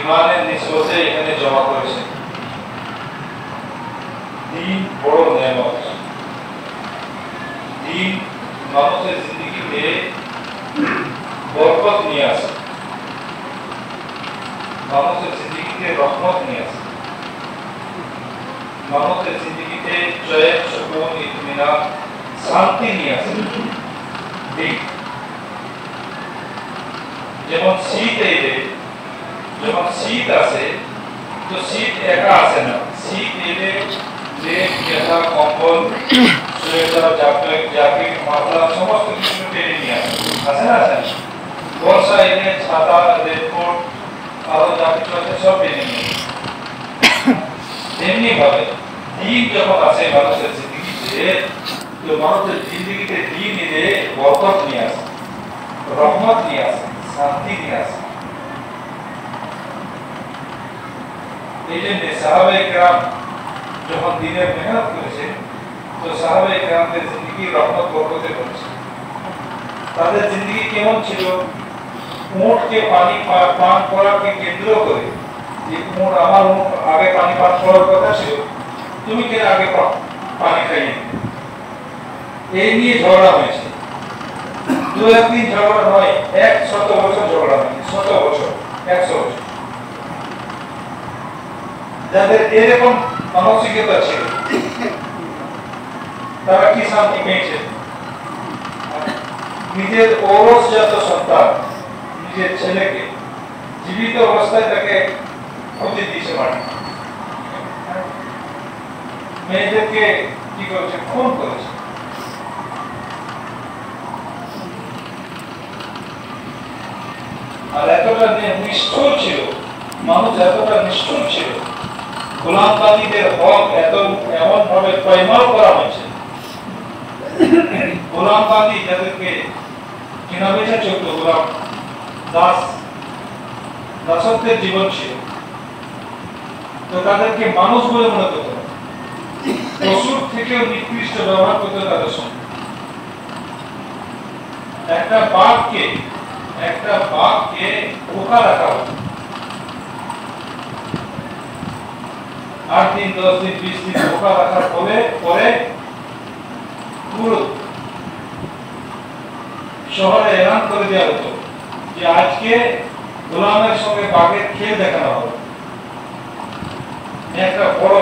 ইমানের নিসবতে এখানে জমা করেছেন। দ্বীন বড় নেয়ামত। দ্বীন মানুষের জিন্দেগিতে বরকত নিয়ে আসে, মানুষের জিন্দেগিতে রহমত নিয়ে আসে, মানুষের জিন্দেগিতে জয়, সুকুন, ইতমিনান, শান্তি নিয়ে আসে। দ্বীন যেমন শীত এলে, যখন শীত আসে তো শীত একা আসে না, শীত এলে লেপ, গেঁথা, কম্বল, সোয়েটার, জ্যাকেট, মাফলার সমস্ত কিছু টেনে নিয়ে আসে, আসে না? আসে। বর্ষা এলে ছাতা, রেনকোট, আরো যা কিছু আছে সব টেনে নিয়ে আসে। তেমনি ভাবে দিন যখন আসে মানুষের জিন্দেগিতে, তো মানুষের জিন্দেগিতে দিন এলে বরকত নিয়ে আসে, রহমত নিয়ে আসে, শান্তি নিয়ে আসে। এই জন্য সাহাবায়ে কেরাম যখন দিনের মেহনত করেছেন, তো সাহাবায়ে কেরামদের জিন্দেগি রহমত বরকতে করেছে। তাদের জিন্দেগি কেমন ছিল? উটকে পানি পান করাকে কেন্দ্র করে, যে উট, আমার উট আগে পানি পান করার কথা ছিল, তুমি কেন আগে পানি খাইয়ে, এই নিয়ে ঝগড়া হয়েছে। 2-3 দিন ঝগড়া নয়, 100 বছর ঝগড়া হয়েছে, 100 বছর, 100 বছর। যাদের এরকম মানসিকতা ছিল তারা কি শান্তি পেয়েছে? নিজের ঔরসজাত সন্তান, নিজের ছেলেকে জীবিত অবস্থায় তাকে ক্ষতি দিয়েছে, মাটি মেয়েদেরকে কি করেছে? খুন করেছে। আর এতটা নিষ্ঠুর ছিল মানুষ, এতটা নিষ্ঠুর ছিল, গোলামবাদীদের হক এমন ভাবে পয়মাল করা হয়েছে। গোলামবাদী যাদেরকে কেনা বেচা চলত, গোলাম দাসত্বের জীবন ছিল, তো তাদেরকে মানুষ বলে মনে করত, পশুর থেকেও নিকৃষ্ট ব্যবহার করতে তাদের সঙ্গে। একটা বাঘকে পোকা রাখা হতো, 8 দিন, 10 দিন, 20 দিন পোকা রাখার পরে পুরো শহরে এলান করে দেওয়া হতো যে আজকে গোলামের সঙ্গে বাঘের খেল দেখানো হবে। একটা বড়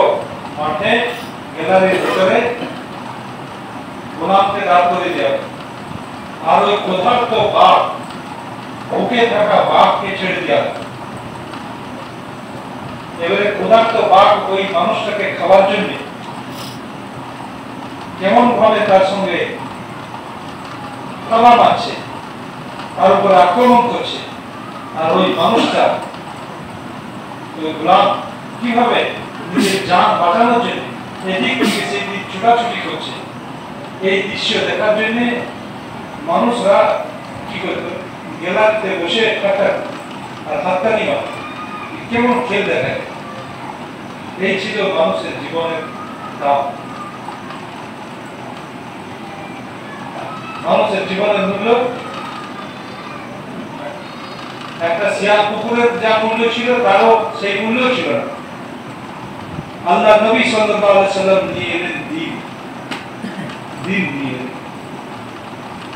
মাঠে গ্যালারির ভিতরে গোলামকে দাঁড় করে দেওয়া হতো, আর ওই ক্ষুধার্ত বাঘ, ভুকে থাকা বাঘকে ছেড়ে দেওয়া হতো। এবারে ক্ষুধার্ত বাঘ ওই মানুষটাকে খাওয়ার জন্য কেমন ভাবে তার সঙ্গে খাবার মারছে, তার উপর আক্রমণ করছে, আর ওই মানুষটা, ওই গোলাম কিভাবে নিজের জান বাঁচানোর জন্য এদিক থেকে সেদিক ছুটাছুটি করছে, এই দৃশ্য দেখার জন্য মানুষরা কি করতো? গ্যালারিতে বসে আর হাততালি মারত, কেমন খেল দেখায়। এই ছিল মানুষের জীবনের দাম, মানুষের জীবনের মূল্য। একটা শিয়াল কুকুরের যা মূল্য ছিল তারও সেই মূল্য ছিল না। আল্লাহ নবী সাল্লাল্লাহু আলাইহি ওয়াসাল্লাম নিয়ে এলেন দিন নিয়ে,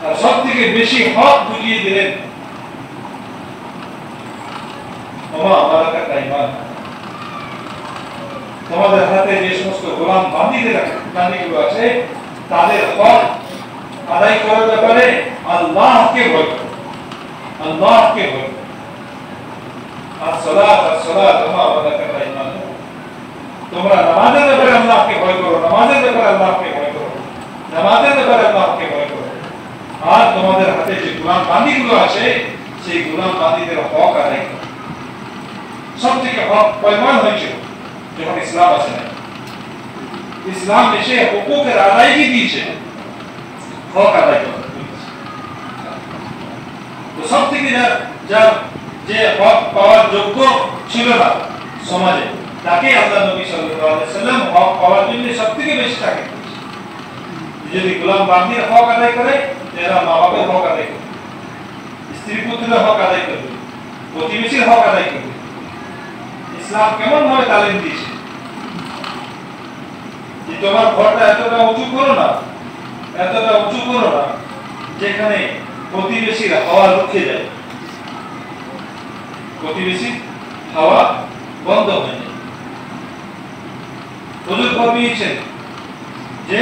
আর সবথেকে বেশি হক বুঝিয়ে দিলেন তোমাদের হাতে যে সমস্ত গোলাম বান্দীগুলো আছে তাদের হক আদায় করার ব্যাপারে আল্লাহকে ভয় করো, আল্লাহকে ভয় করো। তোমরা নামাজের ব্যাপারে আল্লাহকে ভয় করো, নামাজের ব্যাপারে আল্লাহকে ভয় করো, নামাজের ব্যাপারে আল্লাহকে ভয় করো। আর তোমাদের হাতে যে গোলাম বান্দীগুলো আছে সেই গোলাম বান্দীদের হক আদায় করো। সব থেকে হক পয়মান হয়েছিল যখন ইসলাম আসে না। ইসলাম এসে হুকুকের আদায়ই দিয়েছে, হক আদায় করা। তো সব থেকে যে হক পাওয়ার যোগ্য ছিল না সমাজে, তাকে আল্লাহ নবী সাল্লাল্লাহু আলাইহি সাল্লাম হক পাওয়ার জন্য সবথেকে বেশি তাকে দিয়েছে। যদি গোলাম বান্দির হক আদায় করে, এরা মা বাবার হক আদায় করবে, স্ত্রী পুত্রের হক আদায় করবে, প্রতিবেশীর হক আদায় করবে। ইসলাম কেমন ভাবে তালিম দিয়েছে যে তোমার ঘরটা এতটা উঁচু করো না, এতটা উঁচু করো না যেখানে প্রতিবেশীর হাওয়া রুখে যায়, প্রতিবেশীর হাওয়া বন্ধ হয়ে যায়। হুজুর ফরমিয়েছেন যে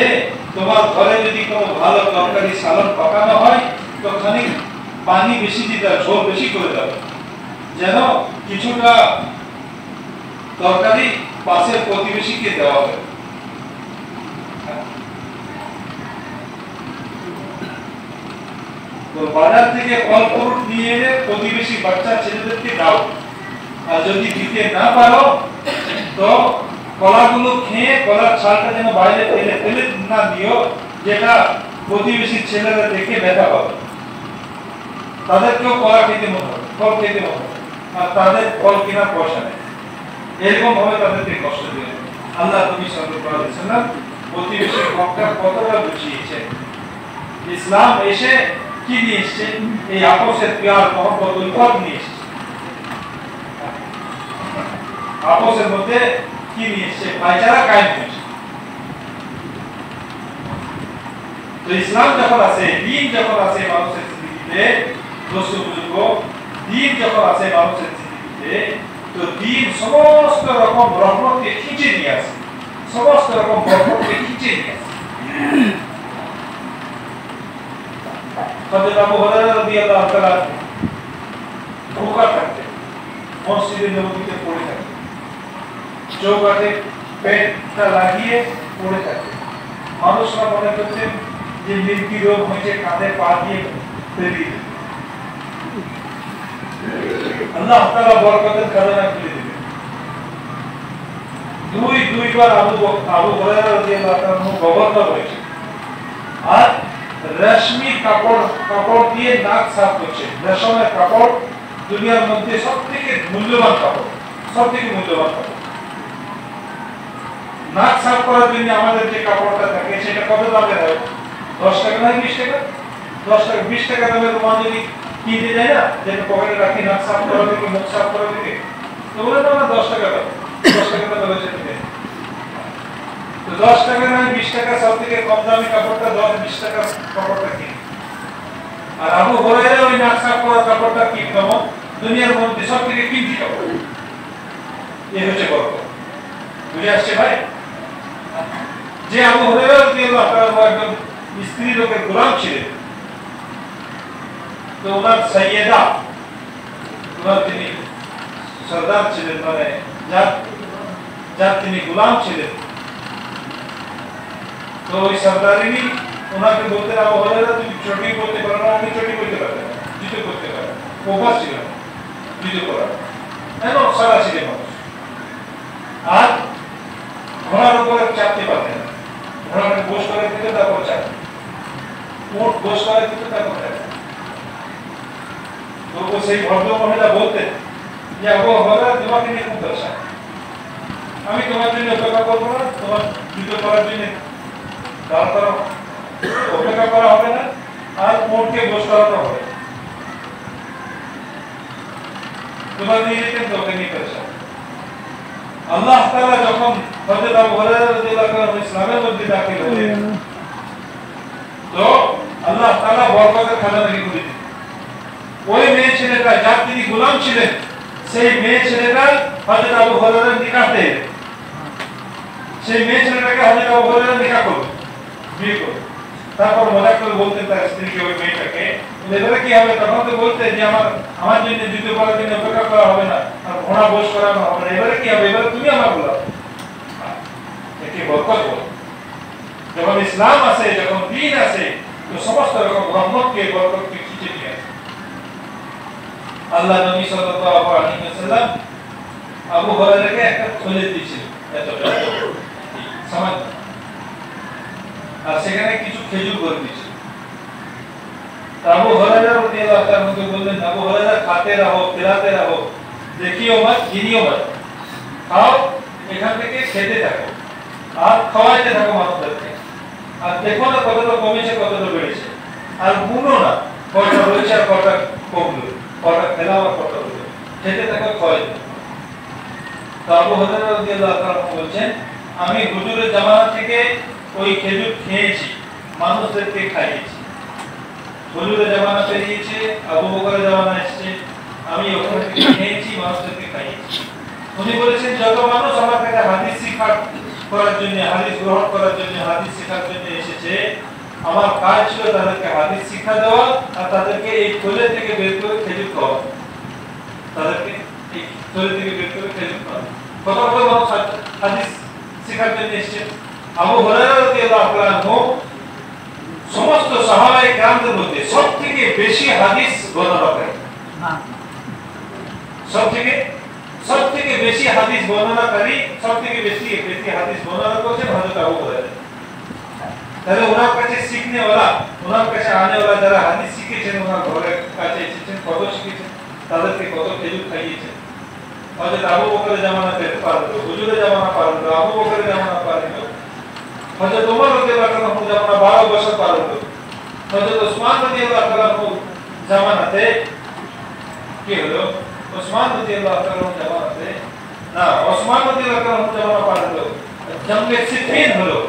তোমার ঘরে যদি কোনো ভালো তরকারি সালাদ পাকানো হয় তো খানিক পানি বেশি দিতে, ঝোল বেশি করে দেবে, যেন কিছুটা তরকারি পাশের প্রতিবেশীকে দেওয়া হবে। তো বাজার থেকে ফল ফ্রুট নিয়ে এলে প্রতিবেশী বাচ্চা ছেলেদেরকে দাও, আর যদি দিতে না পারো তো কলাগুলো খেয়ে কলার ছালটা যেন বাইরে ফেলে না দিও, যেটা প্রতিবেশীর ছেলেরা দেখে ব্যথা পাবে। তাদেরকেও কলা খেতে মনে হবে, ফল খেতে মনে হবে, আর তাদের ফল কেনার পয়সা নেই, এরকম ভাবে তাদেরকে কষ্ট দিলেন। আল্লাহ নবী সাল্লাল্লাহু আলাইহি ওয়াসাল্লাম প্রতিবেশীর হকটা কতটা বুঝিয়েছেন। ইসলাম এসে কি নিয়ে এসেছে? এই আপসের প্যার মহব্বত উলফত নিয়ে এসেছে। আপসের মধ্যে কি নিয়ে এসেছে? ভাইচারা কায়েম হয়েছে। তো ইসলাম যখন আছে, দ্বীন যখন আছে মানুষের জিন্দেগিতে, দোস্ত বুজুর্গ, দ্বীন যখন আছে মানুষের জিন্দেগিতে, তো দ্বীন সমস্ত রকম রহমতকে খিঁচে নিয়ে আসে, সমস্ত রকম বরকতকে খিঁচে নিয়ে আসে। হযরত আবু হুরায়রা রাদিয়াল্লাহু তাআলা ভুকা থাকতেন, মসজিদে নববীতে পড়ে থাকতেন, চৌকাঠে পেটটা লাগিয়ে পড়ে থাকতেন। মানুষরা মনে করতেন যে মৃত্যু রোগ হয়েছে, কাঁধে পা দিয়ে বেরিয়ে যেতেন। আল্লাহ তাআলা বরকতের খাজানা খুলে দিলেন। দুইবার আবু হুরায়রা রাদিয়াল্লাহু তাআলা গভর্নর হয়েছে, আর রেশমি কাপড় দিয়ে নাক সাফ করছে। রেশমের কাপড় দুনিয়ার মধ্যে সবথেকে মূল্যবান কাপড়, সবথেকে মূল্যবান কাপড়। নাক সাফ করার জন্য আমাদের যে কাপড়টা থাকে সেটা কত দামের হয়? 10 টাকা না 20 টাকা? 10 টাকা 20 টাকা দামের রুমাল যদি কিনতে যায় না, যেটা পকেটে রাখি নাক সাফ করার দিকে, মুখ সাফ করার দিকে, তো বলে তো আমরা 10 টাকা দাম, 10 টাকা দাম হয়েছে। তো 10 টাকা না 20 টাকা, সব থেকে কম দামি কাপড়টা 10-20 টাকা কাপড়টা কিনে। আর আবু হুরায়রা ওই নাক সাফ করা কাপড়টা কিনতো দুনিয়ার মধ্যে সব থেকে কিমতি কাপড়। এই হচ্ছে বরকত। বুঝে আসছে ভাই? যে আবু হুরায়রা রাদিয়াল্লাহু তাআলা একজন স্ত্রী লোকের গোলাম ছিলেন, তো ওনার সাইয়েদা, ওনার তিনি সরদার ছিলেন, মানে যার তিনি গোলাম ছিলেন। তো ওই সরদারিনী ওনাকে বলতেন, আবু হুরায়রা তুমি চটি বলতে পারো না? আমি চটি বলতে পারতাম না, জুতো করতে পারতাম, অভ্যাস ছিল না জুতো করার, এমন সারা ছিলেন মানুষ। আর ঘোড়ার উপরে চাপতে পারতেন না, ঘোড়াকে গোশ করে দিত, তারপর চাপতেন, উট গোশ করে দিত, তারপর চাপতেন। তো সেই ভদ্র মহিলা বলতেন যে আবু হুরায়রা তোমাকে নিয়ে খুব দশা, আমি তোমার জন্য অপেক্ষা করবো না, তোমার জুতো করার জন্য দাঁড় করা অপেক্ষা করা হবে না, আর উটকে গোশ করানো হবে। তোমার নিয়ে যেতেন তো ওকে নিয়ে দশা। আল্লাহ তাআলা যখন হযরত আবু হুরায়রা রাদিয়াল্লাহু তাআলা ইসলামের মধ্যে দাখিল হলেন, তো আল্লাহ তাআলা বরকতের খাজানা খুলে দিলেন। ওই মেয়ে ছেলেটা যার তিনি গোলাম ছিলেন, সেই মেয়ে ছেলেটা হযরত আবু হুরায়রার নিকাহতে, সেই মেয়ে ছেলেটাকে হযরত আবু হুরায়রা নিকাহ করলেন, বিয়ে করলেন। তারপর মজা করে বলতেন তার স্ত্রীকে, ওই মেয়েটাকে, এবারে কি হবে? তখন তো বলতেন যে আমার জন্য যুদ্ধ করার জন্য অপেক্ষা করা হবে না, আর ঘোড়া বোস করানো হবে না, এবারে কি হবে? এবারে তুমি আমার বলো। একে বরকত বল। যখন ইসলাম আছে, যখন দ্বীন আছে, তো সমস্ত রকম রহমতকে, বরকতকে খিঁচে নিয়ে আসে। আল্লাহ নবী সাল্লাল্লাহু আলাইহি ওয়াসাল্লাম আবু হুরায়রাকে একটা থলে দিয়েছিলেন, এত সমাজ আর সেখানে কিছু খেজুর করে দিয়েছে। আবু হুরায়রা রাদিয়াল্লাহু তাআলা আমাকে বললেন, আবু হুরায়রা খাতে রাহো, পিলাতে রাহো, দেখিও মত, গিনিও মত, খাও, এখান থেকে খেতে থাকো আর খাওয়াইতে থাকো মানুষদেরকে, আর দেখো না কতটা কমেছে কতটা বেড়েছে, আর গুনো না কয়টা রয়েছে আর কয়টা কমলো, কয়টা খেলাম আর কয়টা হলো, খেতে থাকো, খাওয়াইতে থাকো। তো আবু হুরায়রা রাদিয়াল্লাহু তাআলা বলছেন, আমি হুজুরের জামানা থেকে ওই খেজুর খেয়েছি, মানুষদেরকে খাইয়েছি। হুজুরের জামানা পেরিয়েছে, আবু বকরের জামানা এসেছে, আমি ওখান থেকে খেয়েছি, মানুষদেরকে খাইয়েছি। উনি বলেছেন, যত মানুষ আমার কাছে হাদিস শিক্ষা করার জন্য, হাদিস গ্রহণ করার জন্য, হাদিস শেখার জন্য এসেছে, আমার কাজ ছিল তাদেরকে হাদিস শিক্ষা দেওয়া আর তাদেরকে এই থলে থেকে বের করে খেজুর খাওয়া, তাদেরকে এই থলে থেকে বের করে খেজুর খাওয়া। কত কত মানুষ হাদিস শেখার জন্য এসেছে। আবু হুরায়রা রাদিয়াল্লাহু তাআলা সমস্ত সাহাবায়ে কেরামদের মধ্যে সবথেকে বেশি হাদিস বর্ণনা করেন, সবথেকে বেশি হাদিস বর্ণনাকারী, সবথেকে বেশি হাদিস বর্ণনা করেছেন হযরত আবু হুরায়রা। তাহলে ওনার কাছে শিখনে वाला, ওনার কাছে আনে वाला যারা হাদিস শিখেছেন, ওনার ঘরের কাছে এসেছেন, কত শিখেছেন, তাদেরকে কত খেজুর খাইয়েছেন। হযরত আবু বকরের জামানাতে পারলো, হুজুরের জামানা পারলো, আবু বকরের জামানা পারলো, হযরত ওমর রাদিয়াল্লাহু তাআলা জামানা 12 বছর পারলো, হযরত ওসমান রাদিয়াল্লাহু তাআলা জামানাতে কি হলো, ওসমান রাদিয়াল্লাহু তাআলা জামানাতে না, ওসমান রাদিয়াল্লাহু তাআলা জামানা পারলো, জঙ্গে সিফিন হলো।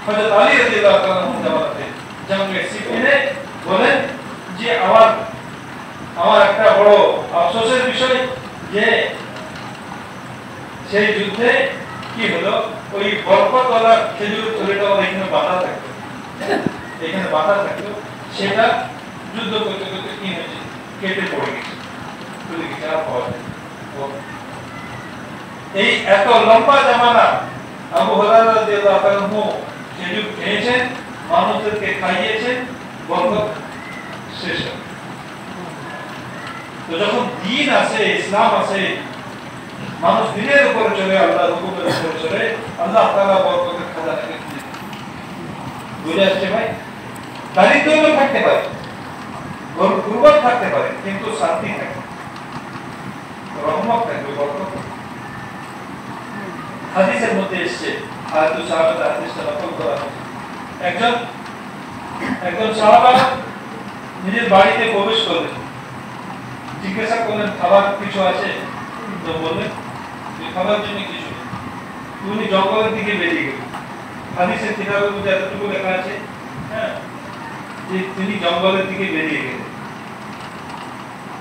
হযরত আলী রাদিয়াল্লাহু তাআলা জামানাতে জঙ্গে সিফিনে বলেন যে আমার একটা বড় আফসোসের বিষয় যে সেই যুদ্ধে কি হলো, ওই বরকতওয়ালা খেজুর থলেটা এখানে বাঁধা থাকতো, সেটা যুদ্ধ করতে করতে কি হয়েছে, কেটে পড়ে গেছে, চলে গেছে, আর পাওয়া যায়। এই এত লম্বা জামানা আবু হুরায়রা রাদিয়াল্লাহু তাআলা খেজুর খেয়েছেন, মানুষদেরকে খাইয়েছেন, বরকত শেষ হয়। তো যখন দিন আসে, ইসলাম আসে, মানুষ দিনের উপরে চলে, আল্লাহর হুকুমের উপরে চলে, আল্লাহ তাআলা বরকতের খাজানাকে খুলে দেন। বুঝে আসছে ভাই? দারিদ্র্য থাকতে পারে, গুরবাত থাকতে পারে, কিন্তু শান্তি থাকে, রহমত থাকবে, বরকত। হাদিসের মধ্যে এসেছে, আয়াতুল সাহাবাত হাদিসটা নকল করা হয়েছে। একজন সাহাবা নিজের বাড়িতে প্রবেশ করলেন, জিজ্ঞাসা করলেন খাবার কিছু আছে, তো বললেন খাবার জন্য কিছু নেই। উনি জঙ্গলের দিকে বেরিয়ে গেলেন। হাদিসের কিতাবের মধ্যে এতটুকু লেখা আছে, হ্যাঁ, যে তিনি জঙ্গলের দিকে বেরিয়ে গেলেন।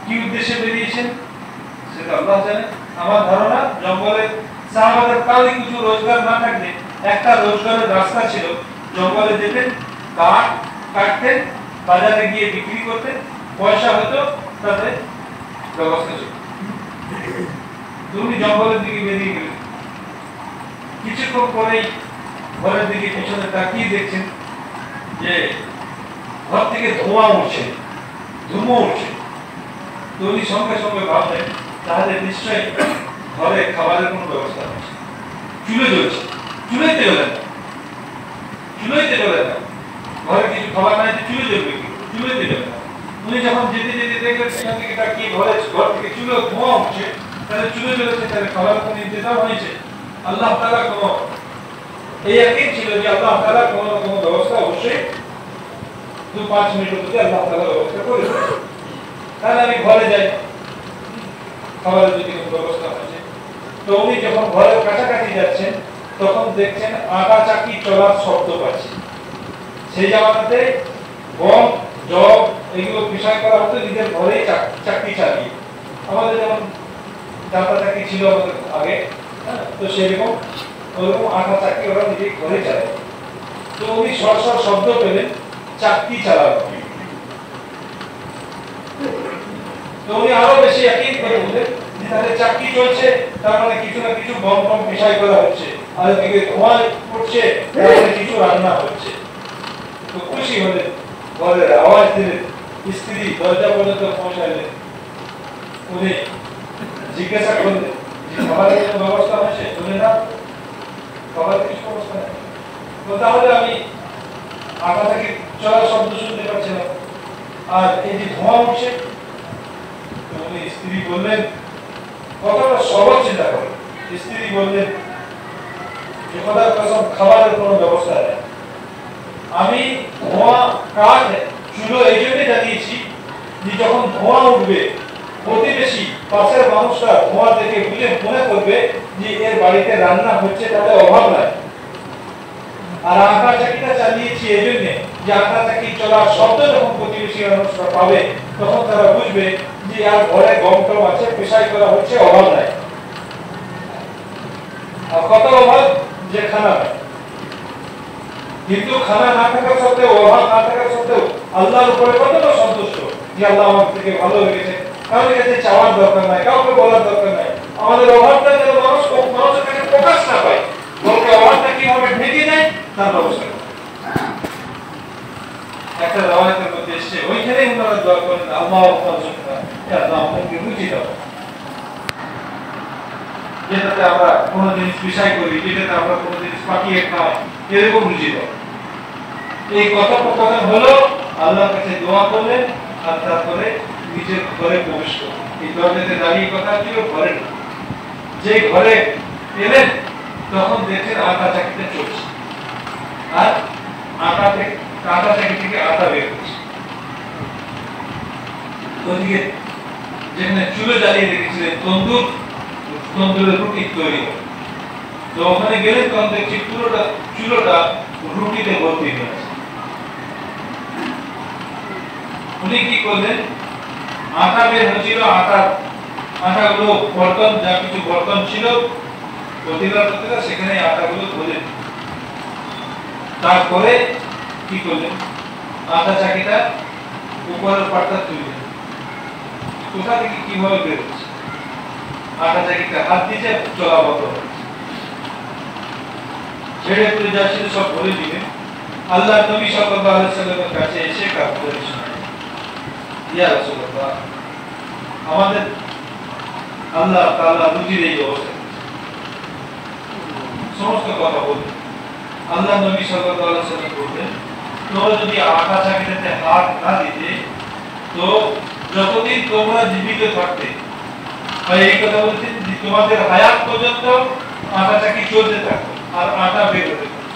কি উদ্দেশ্যে বেরিয়েছেন সেটা আল্লাহ জানে। আমার ধারণা জঙ্গলের সাহাবাদের কাউরি কিছু রোজগার না থাকলে একটা রোজগারের রাস্তা ছিল, জঙ্গলে যেতেন, কাঠ কাটতেন, বাজারে গিয়ে বিক্রি করতেন, পয়সা হতো, তাদের ব্যবস্থা ছিল। তুমি জঙ্গলের দিকে বেরিয়ে গেলেন। কিছুক্ষণ পরেই ঘরের দিকে পিছনে তাকিয়ে দেখছেন যে ঘর থেকে ধোঁয়া উঠছে, ধুমো উঠছে। তো উনি সঙ্গে সঙ্গে ভাবলেন তাহলে নিশ্চয়ই ঘরে খাবারের কোনো ব্যবস্থা আছে। চুলে জ্বলছে, চুলাইতে জ্বলেন না, ঘরে কিছু খাবার নাই, চুলে জ্বলবে কি, চুলাইতে জ্বলে না। উনি যখন যেতে যেতে দেখলেন সেখান থেকে তাকিয়ে ঘর থেকে চুলে ধোঁয়া উঠছে, তাহলে চুলে জ্বলেছে, তাহলে খাবার কোনো ইন্তজাম হয়েছে। আল্লাহ তাআলা কোনো এই ইয়াকিন ছিল যে আল্লাহ তাআলা কোনো না কোনো ব্যবস্থা অবশ্যই 2-5 মিনিটের মধ্যে আল্লাহ তাআলা ব্যবস্থা করে দেবেন। তাহলে আমি ঘরে যাই, খাবারের যদি কোনো ব্যবস্থা হয়েছে। তো উনি যখন ঘরের কাছাকাছি যাচ্ছেন, তখন দেখছেন আটা চাকি চলার শব্দ পাচ্ছেন। সেই জায়গাতে গম, জব এগুলো পিষাই করা হতো নিজের ঘরেই চাকরি চালিয়ে। আমাদের যেমন জাতা চাকরি ছিল আমাদের আগে, তো সেরকম ওরকম আটা চাকরি ওরা নিজের ঘরে চালায়। তো উনি সরসর শব্দ পেলেন, চাকরি চালানো। তো উনি আরো বেশি ইয়াকিন করে বললেন যে তাহলে চাকরি চলছে, তার মানে কিছু না কিছু গম গম পিষাই করা হচ্ছে, আর এদিকে ধোঁয়া উঠছে, তাহলে কিছু রান্না হচ্ছে। তো খুশি হলেন, ঘরের আওয়াজ দিলেন, স্ত্রী দরজা পর্যন্ত পৌঁছালেন। উনি জিজ্ঞাসা করলেন যে খাবারের কোনো ব্যবস্থা হয়েছে? বলে না, খাবারের কিছু ব্যবস্থা নেই। তো তাহলে আমি আটা থেকে চলার শব্দ শুনতে পাচ্ছিলাম, আর এই যে ধোঁয়া উঠছে। উনি স্ত্রী বললেন, কতটা সহজ চিন্তা করে, স্ত্রী বললেন যে খোদার কসম খাবারের কোনো ব্যবস্থা নেই, আমি ধোঁয়া কাঠ চুলো এই জন্য জ্বালিয়েছি যে যখন ধোঁয়া উঠবে প্রতিবেশী পাশের মানুষরা ধোঁয়া দেখে বুঝে মনে করবে যে এর বাড়িতে রান্না হচ্ছে, তাতে অভাব নাই। আর আটা চাকিটা চালিয়েছি এই জন্য যে আটা চাকি চলার শব্দ যখন প্রতিবেশী মানুষরা পাবে তখন তারা বুঝবে যে আর ঘরে গম টম আছে, পেশাই করা হচ্ছে, অভাব নাই। আর কত অভাব যে খানা নাই, কিন্তু খানা না থাকা সত্ত্বেও, অভাব না থাকা সত্ত্বেও আল্লাহর উপরে কতটা সন্তুষ্ট যে আল্লাহ আমার থেকে ভালো লেগেছে। কারোর কাছে চাওয়ার দরকার নাই, কাউকে বলার দরকার নাই। আমাদের অভাবটা যেন মানুষের কাছে প্রকাশ না পায়, বলতে অভাবটা কিভাবে ঢেকে যায় তার ব্যবস্থা করে। একটা রাওয়ায়াতের মধ্যে এসেছে, ওইখানে ওনারা দোয়া করেন আল্লাহ আমাদেরকে রুচি দাও, যেটাতে আমরা কোনো জিনিস বিষয় করি, যেটাতে আমরা কোনো জিনিস পাকিয়ে খাই, এরকম রুচি দাও। এই কথোপকথন হলো, আল্লাহর কাছে দোয়া করলেন আর তারপরে নিজের ঘরে প্রবেশ করলেন। এই দরজাতে দাঁড়িয়ে কথা ছিল ঘরে না, যে ঘরে এলেন তখন দেখেন আটা চাকিতে চলছে, আর আটা চাকি থেকে আটা বের করছে। ওদিকে যেখানে চুলো জ্বালিয়ে রেখেছিলেন তন্দুরের রুটি তৈরি হয়, তো ওখানে গেলে তখন দেখছি চুলোটা রুটিতে ভর্তি হয়ে আছে। উনি কি করলেন, আটা বের হচ্ছিল, আটাগুলো বর্তন, যা কিছু বর্তন ছিল প্রতিটা সেখানে আটাগুলো ধরলেন। তারপরে কি করলেন, আটা চাকিটা উপরের পাটটা তুললেন। কোথা থেকে কিভাবে বের হচ্ছে, আটা চাকিটা হাত দিয়ে চলা বন্ধ হচ্ছে, ছেড়ে পুড়ে যাচ্ছিল সব ভরে দিবেন। আল্লাহ নবী সাল্লাল্লাহু আলাইহি ওয়াসাল্লামের কাছে এসে কাকুরে শোনালেন, ইয়া রাসূলুল্লাহ, আমাদের আল্লাহ তাআলা রুজির এই অবস্থা। সমস্ত কথা বললেন। আল্লাহ নবী সাল্লাল্লাহু আলাইহি ওয়াসাল্লাম বললেন, তোমরা যদি আটা চাকিতে হাত না দিতে তো যতদিন তোমরা জীবিত থাকতে, এই কথা বলছেন যে তোমাদের হায়াত পর্যন্ত আটা চাকি চলতে থাকবে আর আটা বের হতে থাকবে।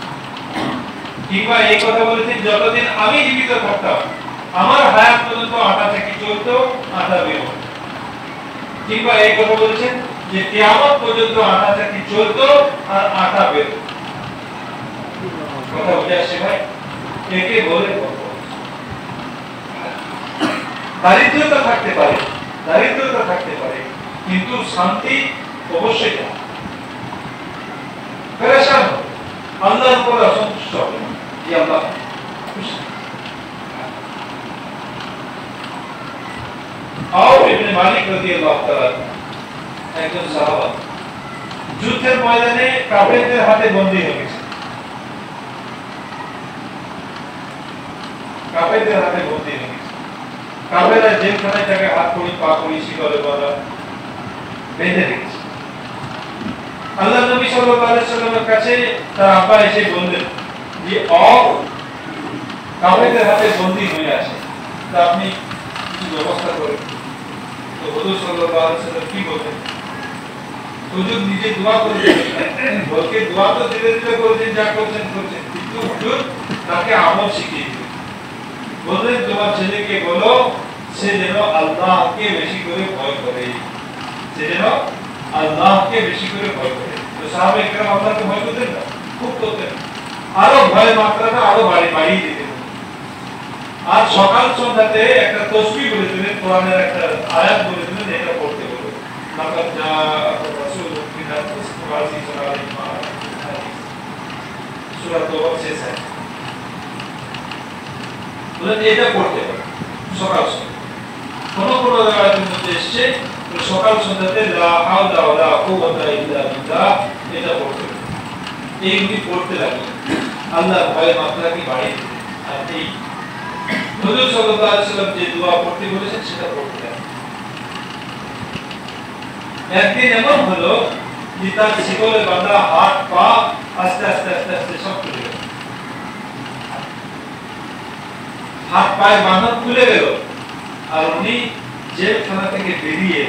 কিংবা এই কথা বলেছেন যতদিন আমি জীবিত থাকতাম আমার হায়াত পর্যন্ত আটা চাকি চলতো, আটা বের হতো। কিংবা এই কথা বলেছেন যে কিয়ামত পর্যন্ত আটা চাকি চলতো আর আটা বের হতো। কথা বুঝে আসছে ভাই? একে বলে দারিদ্রতা থাকতে পারে, কিন্তু শান্তি অবশ্যই থাকে। পেরেশান আল্লাহর উপর অসন্তুষ্ট হবে যে আল্লাহ খুশি। আওফ ইবনে মালিক রাদিয়াল্লাহু তাআলা একজন সাহাবা, যুদ্ধের ময়দানে কাফেরদের হাতে বন্দী হয়ে গেছে। কাফেররা জেলখানায় তাকে হাত কড়ি পা কড়ি শিকলে বাঁধা বেঁধে রেখেছে। আল্লাহ নবী সাল্লাল্লাহু আলাইহি ওয়াসাল্লামের কাছে তার আব্বা এসে বললেন যে কাফেরদের হাতে বন্দী হয়ে আছে, তা আপনি কিছু ব্যবস্থা করেন। তো হুজুর সাল্লাল্লাহু আলাইহি ওয়াসাল্লাম কি বলেন, হুজুর নিজে দোয়া করেছেন, বলকে দোয়া তো ধীরে ধীরে করেছেন, যা করছেন, কিন্তু হুজুর তাকে আমল শিখিয়ে দিলেন। বললেন তোমার ছেলেকে বলো সে যেন আল্লাহকে বেশি করে ভয় করে, তো সাহাবায়ে কেরাম আল্লাহকে ভয় করতেন না, খুব করতেন, আরো ভয়ের মাত্রাটা আরো বাড়িয়ে দিতেন। আর সকাল সন্ধ্যাতে একটা তাসবিহ বলে দিলেন, কোরআনের একটা আয়াত বলে দিলেন, এটা পড়তে বলে, লাকাদ জাআকুম রাসূলুম মিন আনফুসিকুম আযীজুন আলাইহি মা আনিতুম, সূরা তাওবা শেষ আয়াত। বলেন এটা পড়তে হবে সকাল সন্ধ্যা। কোন রাওয়ায়াতের মধ্যে এসেছে সকাল সন্ধ্যাতে লা হাওলা ওয়ালা কুওয়াতা ইল্লা বিল্লাহ এটা পড়তে হবে। এইগুলি পড়তে লাগবে, আল্লাহর ভয়ের মাত্রাকে বাড়িয়ে দেবে। আর এই হুজুর সাল্লাল্লাহু আলাইহি ওয়াসাল্লাম যে দোয়া পড়তে বলেছেন সেটা পড়তে লাগবে। একদিন এমন হলো যে তার শিকলে বাঁধা হাত পা আস্তে আস্তে সব খুলে গেল। পায়ে বাঁধন খুলে গেল আর উনি জেলখানা থেকে বেরিয়ে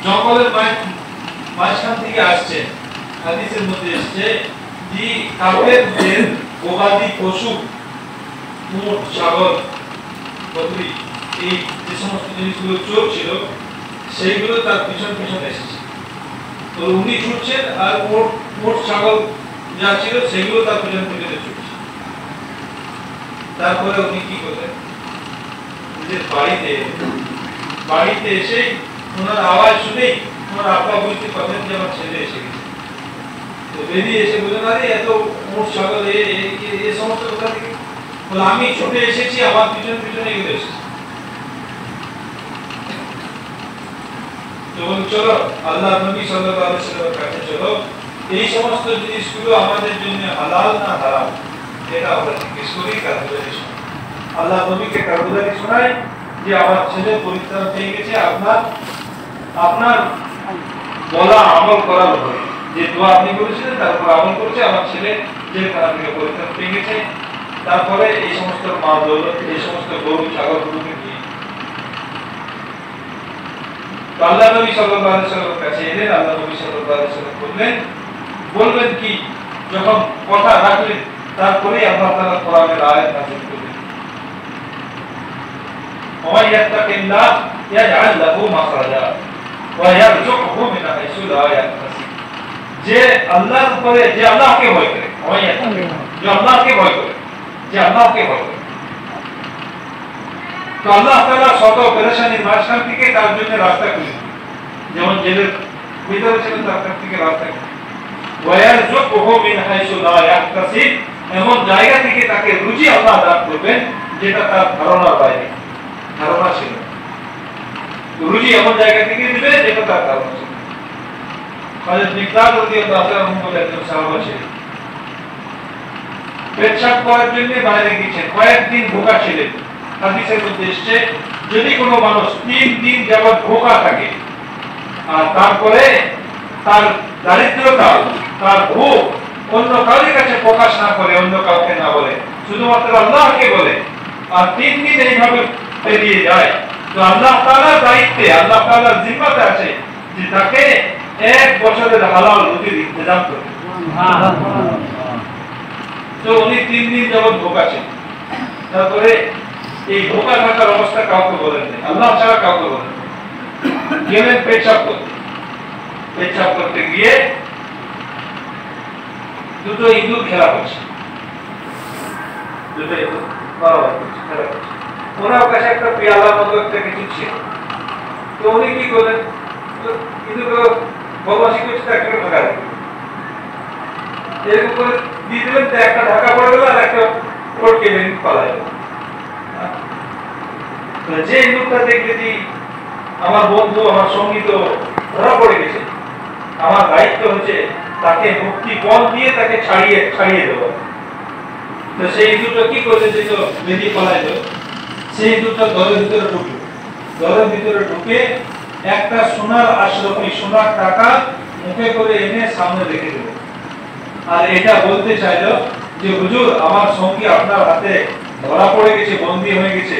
জঙ্গলের মাঝখান থেকে আসছেন। হাদিসের মধ্যে এসেছে যে কাফেরদের গবাদি পশু, উট, ছাগল, বকরি, এই যে সমস্ত জিনিসগুলো চোর ছিল সেইগুলো তার পিছন পিছন এসেছে। তো উনি ছুটছেন আর উট ছাগল যা ছিল সেগুলো তার পিছন পিছনে ছুটছে। তারপরে উনি কি করলেন, নিজের বাড়িতে এসে ওনার আওয়াজ শুনেই ওনার আব্বা বুঝতে পারলেন যে আমার ছেলে এসে গেছে। তো বেরিয়ে এসে বললেন, আরে এত উট ছাগল এ সমস্ত কোথা থেকে? বলে, আমি ছুটে এসেছি, আমার পিছনে পিছনে এগুলো এসেছে। তো বলুন, চলো আল্লাহ নবী সাল্লাল্লাহু আলাইহি ওয়াসাল্লামের কাছে চলো, এই সমস্ত জিনিসগুলো আমাদের জন্য হালাল না হারাম এটা আমরা জিজ্ঞেস করি। কারগুজারি শোনাই, আল্লাহ নবীকে কারগুজারি শোনাই যে আমার ছেলে পরিত্রাণ পেয়ে গেছে আপনার বলা আমল করার উপরে, যে দোয়া আপনি করেছিলেন তারপর আমল করেছে, আমার ছেলে জেলখানা থেকে পরিত্রাণ পেয়ে গেছে। তারপরে এই সমস্ত মাল দৌলত, এই সমস্ত গরু ছাগলগুলোকে নিয়ে আল্লাহ নবী সাল্লাল্লাহু আলাইহি ওয়াসাল্লামের কাছে এলেন। আল্লাহ নবী সাল্লাল্লাহু আলাইহি ওয়াসাল্লাম বলবেন কি, যখন কথা রাখলেন তারপরে আল্লাহ তাআলা কোরআনের আয়াত নাযিল করলেন, ওয়া ইয়াত্তাকিল্লাহ ইয়াজআল লাহু মাখরাজা ওয়া ইয়ারযুকহু মিন হাইসু লা ইয়াহতাসিব। যে আল্লাহর উপরে, যে আল্লাহকে ভয় করে, ওয়া ইয়াত্তাকিল্লাহ, যে আল্লাহকে ভয় করে, যে আল্লাহকে ভয় করে, তো আল্লাহ তাআলা শত পেরেশানির মাঝখান থেকে তার জন্য রাস্তা খুলে দিলেন। যেমন জেলের ভিতরে ছিলেন, তার থেকে রাস্তা খুলে ওয়ায়ারযুকহু মিন হাইসু লা ইয়াহতাসিব, এমন জায়গা থেকে তাকে রুজি আল্লাহ দান করবেন যেটা তার ধারণার বাইরে, ধারণা ছিল। রুজি এমন জায়গা থেকে দিবে যেটা তার ধারণা ছিল। হযরত মিকদাদ রাদিয়াল্লাহু আনহু বলে একজন সাহাবা ছিলেন, পেশাব করার জন্য বাইরে গিয়েছেন, কয়েকদিন ভোকা ছিলেন। হাদিসের মধ্যে এসেছে, যদি কোনো মানুষ 3 দিন যাবত ভোকা থাকে আর তারপরে তার দারিদ্রতা, তার ভোগ অন্য কারোর কাছে প্রকাশ না করে, অন্য কাউকে না বলে, শুধুমাত্র আল্লাহকে বলে, আর 3 দিন এইভাবে পেরিয়ে যায়, তো আল্লাহ তাআলার দায়িত্বে, আল্লাহ তাআলার জিম্মাতে আছে যে তাকে 1 বছরের হালাল রুজির ইন্তজাম করবে। তো উনি 3 দিন যাবত ভোকা ছিলেন। তারপরে এই ভোকা থাকার অবস্থা কাউকে বলেন না, আল্লাহ ছাড়া কাউকে বলেন না। গেলেন পেশাব করতে গিয়ে দুটো ইঁদুর খেলা করছে, দুটো ইঁদুর বারবার খেলা করছে। ওনার কাছে একটা পেয়ালার মতো একটা কিছু ছিল। তো উনি কি করলেন, ইঁদুরকে বদমাশি করছে, একটা ঢাকা দিলেন, এরকম করে দিয়ে দিলেন, একটা ঢাকা পড়ে গেল আর একটা পড়কে পালাই গেল। যে ইঁদুরটা দেখলে যে আমার বন্ধু, আমার সঙ্গী তো ধরা পড়ে গেছে, আমার দায়িত্ব হচ্ছে তাকে মুক্তি পণ দিয়ে তাকে ছাড়িয়ে দেওয়া। তো সেই ইঁদুরটা কি করলে, যে তো বেরিয়ে পালাইলো, সেই ইঁদুরটা দলের ভিতরে ঢুকে একটা সোনার আশরফি, সোনার টাকা মুখে করে এনে সামনে রেখে দিল। আর এটা বলতে চাইলো যে হুজুর, আমার সঙ্গী আপনার হাতে ধরা পড়ে গেছে, বন্দী হয়ে গেছে,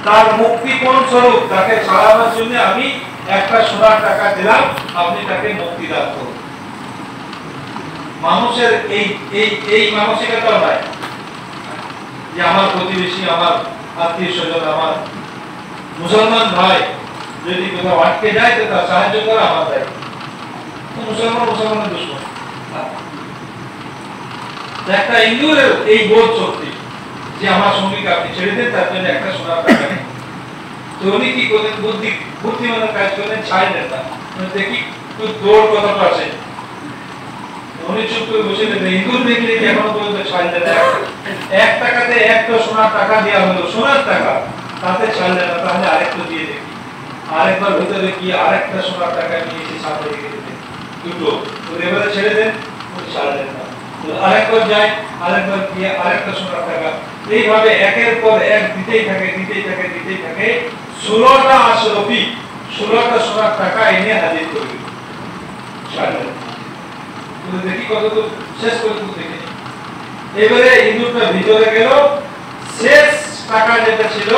তার মুক্তিপণ স্বরূপ তাকে ছাড়ানোর জন্য আমি একটা সোনার টাকা দিলাম, আপনি তাকে মুক্তি দান করুন। মানুষের এই মানসিকতা নাই যে আমার প্রতিবেশী, আমার আত্মীয় স্বজন, আমার মুসলমান ভাই যদি কোথাও আটকে যায় তো তার সাহায্য করা আমার দায়িত্ব। মুসলমানের দুশ্মন। একটা ইন্দুরের এই বোধ শক্তি যে আমার সঙ্গীকে আপনি ছেড়ে দেন, তার জন্য একটা সোনার টাকা নেই। তো উনি কি করলেন, বুদ্ধিমানের কাজ করলেন, ছাড়লেন না, দেখি তুই দৌড় কতটা আছে। উনি চুপ করে বসে নেবেন, ইন্দুর দেখলে এখনো পর্যন্ত ছাড়লেন না। 1 টাকাতে একটা সোনার টাকা দেওয়া হলো, সোনার টাকা, তাতে ছাড়লেন না, তাহলে আরেকটা দিয়ে দেখি। আরেকবার ভিতরে গিয়ে আরেকটা সোনার টাকা নিয়ে এসে সামনে রেখে দিলেন, দুটো। তো এবারে ছেড়ে দেন, উনি ছাড়লেন না। আরেকবার যায়, আরেকবার গিয়ে আরেকটা সোনার টাকা, এইভাবে একের পর এক দিতেই থাকে। 16টা আশরফি, 16টা সোনার টাকা এনে হাজির করবে। দেখি কত শেষ করে দেখে। এবারে ইঁদুরটা ভিতরে গেল, শেষ টাকা যেটা ছিল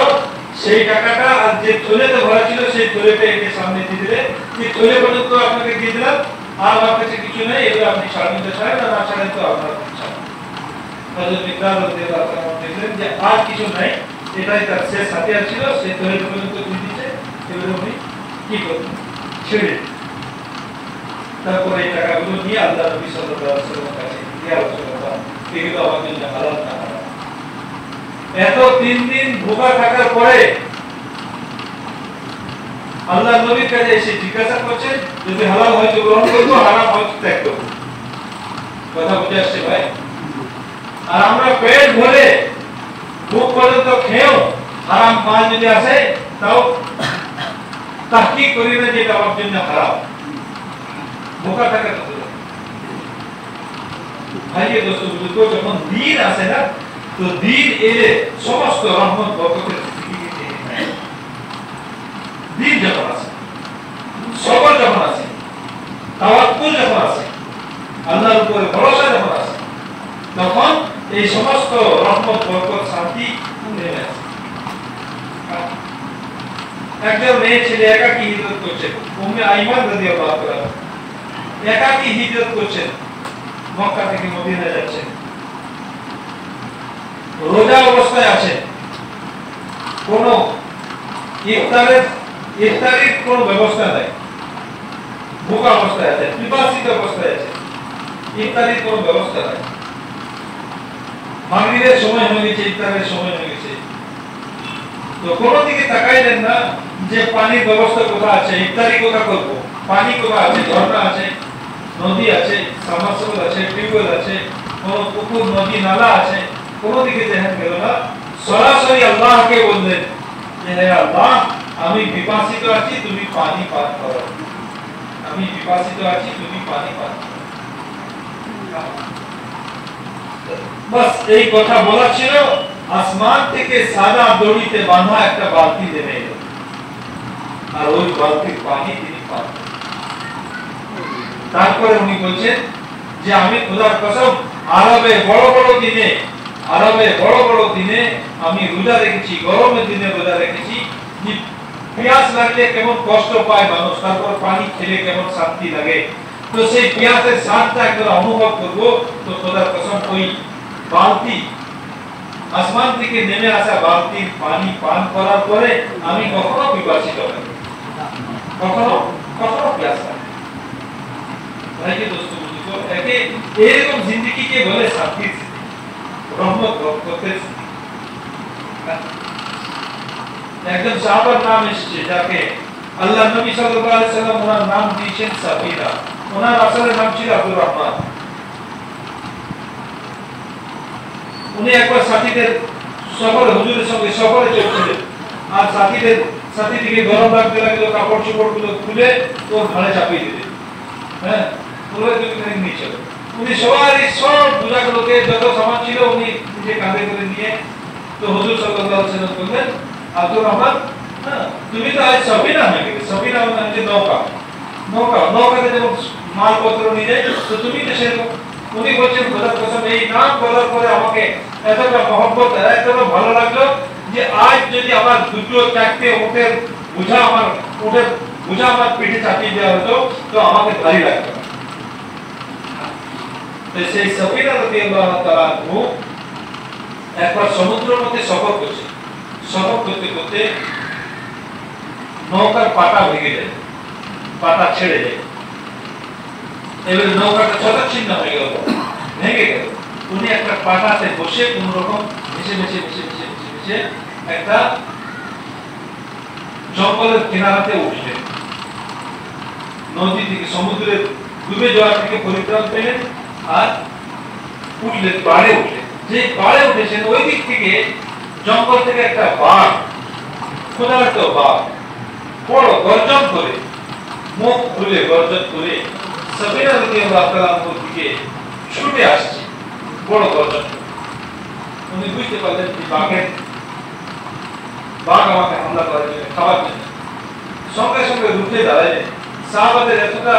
সেই টাকাটা আর যে থলেতে ভরা ছিল সেই থলেটা একে সামনে দিয়ে দিলে যে থলে পর্যন্ত আপনাকে দিয়ে দিলাম, আর আমার কাছে কিছু নেই, এগুলো আপনি ছাড়েন তো ছাড়েন, আর না ছাড়েন তো আপনার ইচ্ছা। হযরত মিকদাদ রাদিয়াল্লাহু তাআলা দেখলেন যে আর কিছু নাই, এটাই তার শেষ হাতিয়ার ছিল, সেই থলে পর্যন্ত দিয়ে দিয়েছে, এগুলো উনি কি করবেন, ছেড়ে তারপরে এই টাকাগুলো নিয়ে আল্লাহ নবী সাল্লাল্লাহু আলাইহি ওয়াসাল্লামের কাছে ইয়া রাসূলুল্লাহ, এগুলো আমার জন্য হালাল না হারাম। এত 3 দিন ভোগা থাকার পরে আল্লাহ নবীর কাছে এসে জিজ্ঞাসা করছেন, যদি হালাল হয় তো গ্রহণ করব, হারাম হয় তো ত্যাগ করব। কথা বুঝে আসছে ভাই? আর আমরা পেট ভরে ভোগ পর্যন্ত খেয়েও হারাম মাল যদি আসে তাও তাহকিক করি না যে এটা আমার জন্য হারাম। ভোগা থাকা তো ভাইয়ের দোস্ত বুঝতো, যখন দিন আসে না, তো দিন এলে সমস্ত রহমত বরকতের দিন যখন আসে, সবর যখন আসে, তাওয়াক্কুল যখন আসে, আল্লাহর উপরে ভরসা যখন আসে, তখন এই সমস্ত রহমত বরকত শান্তি নেমে আসে। একজন মেয়ে ছেলে একাকী হিজরত করছেন, উম্মে আইমান রাদিয়াল্লাহু তাআলা একাকী হিজরত করছেন, মক্কা থেকে মদিনা যাচ্ছেন, রোজা অবস্থায় আছেন, কোন ইফতারের কোন ব্যবস্থা নাই, ভোগা অবস্থায় আছে, পিপাসিত অবস্থায় আছে, ইফতারের কোন ব্যবস্থা নাই। মাগরিবের সময় হয়ে গেছে, ইফতারের সময় হয়ে গেছে, তো কোনো দিকে তাকাইলেন না যে পানির ব্যবস্থা কোথা আছে, ইফতারি কোথা করব, পানি কোথা আছে, ঝর্ণা আছে, নদী আছে, সাবমার্সিবল আছে, টিউবওয়েল আছে, কোন পুকুর নদী নালা আছে, কোনো দিকে দেখেন গেল না। সরাসরি আল্লাহকে বললেন যে হে আল্লাহ, আমি পিপাসিত আছি, তুমি পানি পান করো, আমি পিপাসিত আছি, তুমি পানি পান করো। বাস এই কথা বলা ছিল, আসমান থেকে সাদা দড়িতে বাঁধা একটা বালতি নেমে এলো, আর ওই বালতির পানি তিনি পান। তারপরে উনি বলছেন যে আমি খোদার কসম, আরবে বড় বড় দিনে আমি রোজা রেখেছি, গরমের দিনে রোজা রেখেছি, যে পিয়াস লাগলে কেমন কষ্ট পায় মানুষ, তারপর পানি খেলে কেমন শান্তি লাগে, তো সেই পিয়াসের স্বাদটা একবার অনুভব করব, তো খোদার কসম ওই বালতি, আসমান থেকে নেমে আসা বালতির পানি পান করার পরে আমি কখনো পিপাসিত হই, কখনো পিয়াস লাগে। ভাইকে দোস্ত বুঝতো, একে এরকম জিন্দেগিকে বলে শান্তির রহমত বরকতের। একজন সাহাবার নাম এসেছে, যাকে আল্লাহ নবী সাল্লাল্লাহু আলাইহি সাল্লাম ওনার নাম দিয়েছেন সাফিনা, ওনার আসলে নাম ছিল আব্দুর রহমান। উনি একবার সাথীদের সফরে, হুজুরের সঙ্গে সফরে চলছিলেন, আর সাথী থেকে গরম লাগতে লাগলো, কাপড় চোপড় গুলো খুলে ওর ঘাড়ে চাপিয়ে দিলেন। হ্যাঁ, পুরো দুই নিচে উনি সব বোঝাগুলোকে যত সামান ছিল উনি নিজে কাঁধে করে নিয়ে, তো হুজুর সাল্লাল্লাহু আলাইহি ওয়াসাল্লাম বললেন, আব্দুর রহমান, তুমি তো আজ সফিনা হয়ে গেলে, সফিনা মানে নৌকাতে যেমন মালপত্র নিয়ে যায়, তো তুমি তো সেরকম। উনি বলছেন খোদার কসম, এই নাম বলার পরে আমাকে এতটা মহব্বত, এতটা ভালো লাগলো যে আজ যদি আমার দুটো চারটে উটের বোঝা আমার পিঠে চাপিয়ে দেওয়া হতো, তো আমাকে ভারী লাগতো। তো সেই সফিনা রাদিয়াল্লাহু তাআলা একবার সমুদ্রের মধ্যে সফর করতে করতে নৌকার পাটা ভেঙে যায়, পাটা ছেড়ে যায়, এবারে নৌকাটা ছত্রচ্ছিন্ন হয়ে গেল, ভেঙে গেল। উনি একটা পাটাতে বসে কোন রকম মিশে একটা জঙ্গলের কিনারাতে উঠলেন, নদী থেকে সমুদ্রের ডুবে যাওয়া থেকে পরিত্রাণ পেলেন, আর উঠলেন, পাড়ে উঠলেন। যে পাড়ে উঠেছেন ওই দিক থেকে জঙ্গল থেকে একটা বাঘ, ক্ষুধার্ত বাঘ, বড় গর্জন করে, মুখ খুলে গর্জন করে সফিনা রাদিয়াল্লাহু তাআলার দিকে ছুটে আসছে, বড় গর্জন। উনি বুঝতে পারলেন যে বাঘ আমাকে হামলা করার জন্য, খাবার জন্য। সঙ্গে সঙ্গে রুখে দাঁড়ালেন। সাহাবাদের এতটা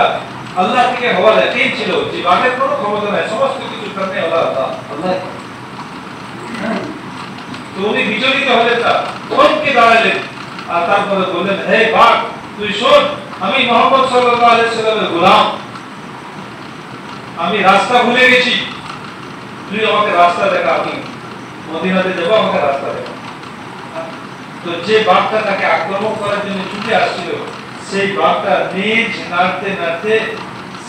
আল্লাহ থেকে হওয়ার ইয়াকিন ছিল যে বাঘের কোনো ক্ষমতা নাই, সমস্ত কিছু করতে আল্লাহ। তো তো উনি বিচলিত হলেন না, থমকে দাঁড়ালেন আর তারপরে বললেন, হে বাঘ তুই শোন, আমি মুহাম্মদ সাল্লাল্লাহু আলাইহি সাল্লামের গোলাম, আমি রাস্তা ভুলে গেছি, তুই আমাকে রাস্তা দেখা, আমি মদিনাতে যাবো, আমাকে রাস্তা দেখা। তো যে বাঘটা তাকে আক্রমণ করার জন্য ছুটে আসছিল, সেই বাঘটা নিজ নাড়তে নাড়তে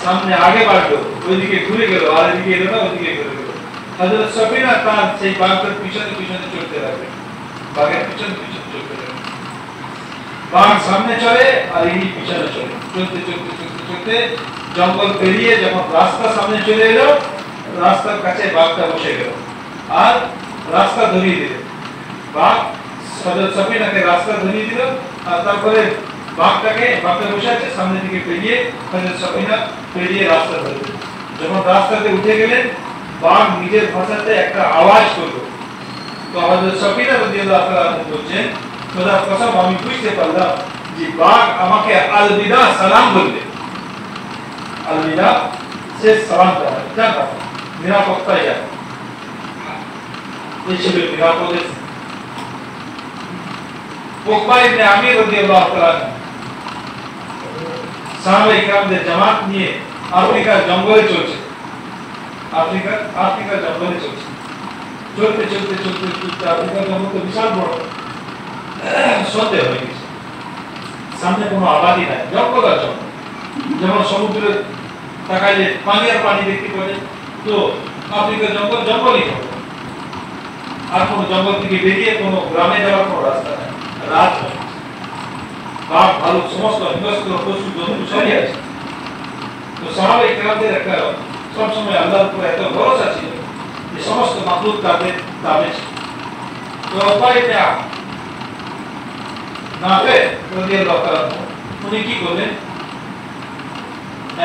সামনে আগে বাড়লো, ওইদিকে ঘুরে গেল, আর এদিকে এলো না, ওইদিকে ঘুরে গেল। হযরত সফিনা তার সেই বাঘটার পিছনে পিছনে চলতে লাগবে, বাঘের পিছনে পিছনে চলতে লাগবে। বাঘ সামনে চলে আর ইনি পিছনে চলে, চলতে চলতে চলতে চলতে জঙ্গল পেরিয়ে যখন রাস্তা সামনে চলে এলো, রাস্তার কাছে বাঘটা বসে গেল আর রাস্তা ধরিয়ে দিল। বাঘ হযরত সফিনাকে রাস্তা ধরিয়ে দিল আর তারপরে বাঘটা বসে আছে, সামনে দিকে পেরিয়ে হযরত সফিনা পেরিয়ে রাস্তা ধরে। যখন রাস্তাতে উঠে গেলেন, বাঘ নিজের ভাষাতে একটা আওয়াজ করলো। তো হযরত সফিনা রাদিয়াল্লাহু তাআলা বলছেন, খোদার কসম আমি বুঝতে পারলাম যে বাঘ আমাকে আলবিদা সালাম বলবে। আলবিদা সে সালাম দেয়, জানা নিরাপত্তায় যায়, এই ছিল নিরাপদের। উকবা ইবনে আমির রাদিয়াল্লাহু তাআলা সাহাবায়ে কিরামদের জামাত নিয়ে আফ্রিকার জঙ্গলে চলছে, আফ্রিকার জঙ্গলে চলছে। চলতে চলতে চলতে চলতে আফ্রিকার জঙ্গল তো বিশাল বড়, সন্ধ্যে হয়ে গেছে, সামনে কোনো আবাদি নাই, জঙ্গল আর জঙ্গল। যেমন সমুদ্রে তাকাইলে পানি আর পানি দেখতে পাবে, তো আফ্রিকার জঙ্গল জঙ্গলই হবে, আর কোনো জঙ্গল থেকে বেরিয়ে কোনো গ্রামে যাওয়ার কোনো রাস্তা নাই। রাত হয়, বাঘ ভালুক সমস্ত হিংস্র পশু জন্তু সবই আছে। তো সাহাবায়ে কিরামদের একটা সবসময় আল্লাহর উপর এত ভরসা ছিল যে সমস্ত মাখলুক তাদের তাবে ছিল। তো উপায়টা নাফে রাদিয়াল্লাহু তাআলা উনি কি করলেন,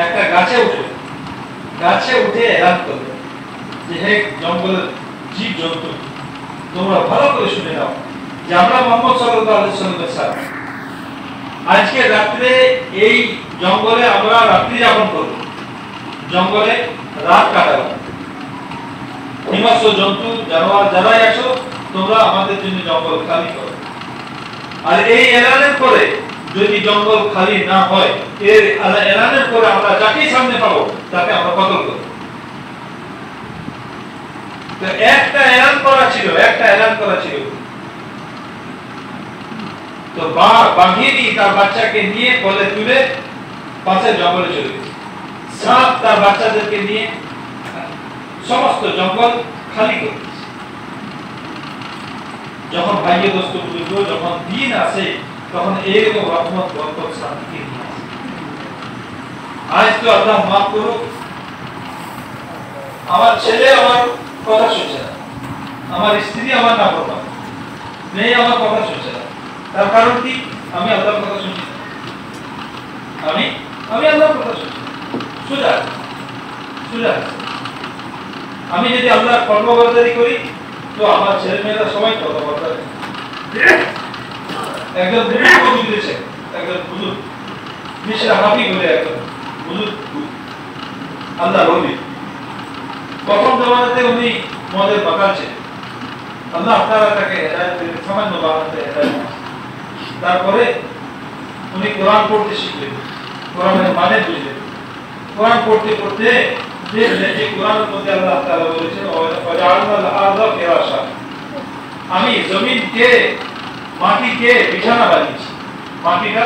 একটা গাছে উঠে এলান করলেন যে হে জঙ্গলের জীব জন্তু, তোমরা ভালো করে শুনে নাও যে আমরা মুহাম্মদ সাল্লাল্লাহু আলাইহি ওয়াসাল্লামের সাথে আজকে রাতে এই জঙ্গলে আমরা রাত্রি যাপন করব, জঙ্গলে রাত কাটাবো। হিংস্র জন্তু জানোয়ার যারাই আছো, তোমরা আমাদের জন্য জঙ্গল খালি করো। আর এই এলানের পরে যদি জঙ্গল খালি না হয়, এর এলানের পরে আমরা যাকেই সামনে পাবো তাকে আমরা কতল করব। তো একটা এলান করা ছিল, তো বাঘিনী তার বাচ্চাকে নিয়ে কোলে তুলে পাশে জঙ্গলে চলে গেছে। সাপ তার বাচ্চাদেরকে নিয়ে সমস্ত জঙ্গল খালি করে দিয়েছে। যখন ভাইয়ে দোস্ত বুজুর্গ, যখন দিন আসে, তখন এরকম রহমত বরকত শান্তি নিয়ে আসে। আজ তো আল্লাহ মাফ করুক, আমার ছেলে আমার কথা শুনছে না, আমার স্ত্রী আমার না করবা, মেয়ে আমার কথা শুনছে না। তার কারণ কি? আমি আল্লাহর কথা শুনছি, আমি আল্লাহর কথা শুনছি। সুজা আমি যদি আল্লাহর কর্মবর্দারি করি, তো আমার ছেলে মেয়েরা সবাই কর্মবর্দারি। একজন বুজুর্গ মিশরা হাফি বলে একজন বুজুর্গ আল্লাহ রবি, প্রথম জমানাতে উনি মদের বাগান ছিলেন। আল্লাহ তাআলা তাকে হেদায়েত দিলেন, সামান্য বাগানতে হেদায়েত। তারপরে উনি কোরআন পড়তে শিখলেন, কোরআনের মানে বুঝলেন। কোরআন পড়তে পড়তে দেখলেন যে কোরআনের মধ্যে আল্লাহ তাআলা বলেছেন, ওয়াজআলনাল আরদা ফিরাশা, আমি জমিনকে মাটিকে বিছানা বানিয়েছি। মাটিটা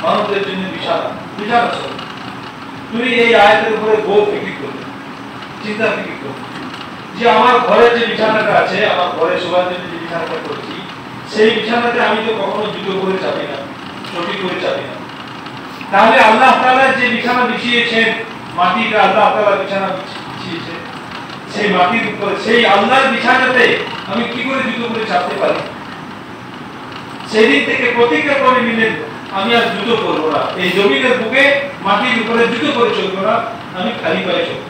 মানুষদের জন্য বিছানা ছিল। তুমি এই আয়াতের উপরে বহু ফিকির করবে, চিন্তা ফিকির করবে যে আমার ঘরে যে বিছানাটা আছে, আমার ঘরে শোয়ার জন্য যে বিছানাটা করেছি, সেই বিছানাতে আমি তো কখনো জুতো করে চাপি না, চটি করে চাপি না। তাহলে আল্লাহ তাআলা যে বিছানা বিছিয়েছেন, মাটিটা আল্লাহ তাআলা বিছানা বিছিয়েছেন, সেই মাটির উপরে সেই আল্লাহর বিছানাতে আমি কি করে জুতো করে চাপতে পারি? সেদিন থেকে প্রতিজ্ঞা করে নিলেন, আমি আর জুতো করবো না, এই জমিনের বুকে মাটির উপরে জুতো করে চলবো না, আমি খালি পায়ে চলবো।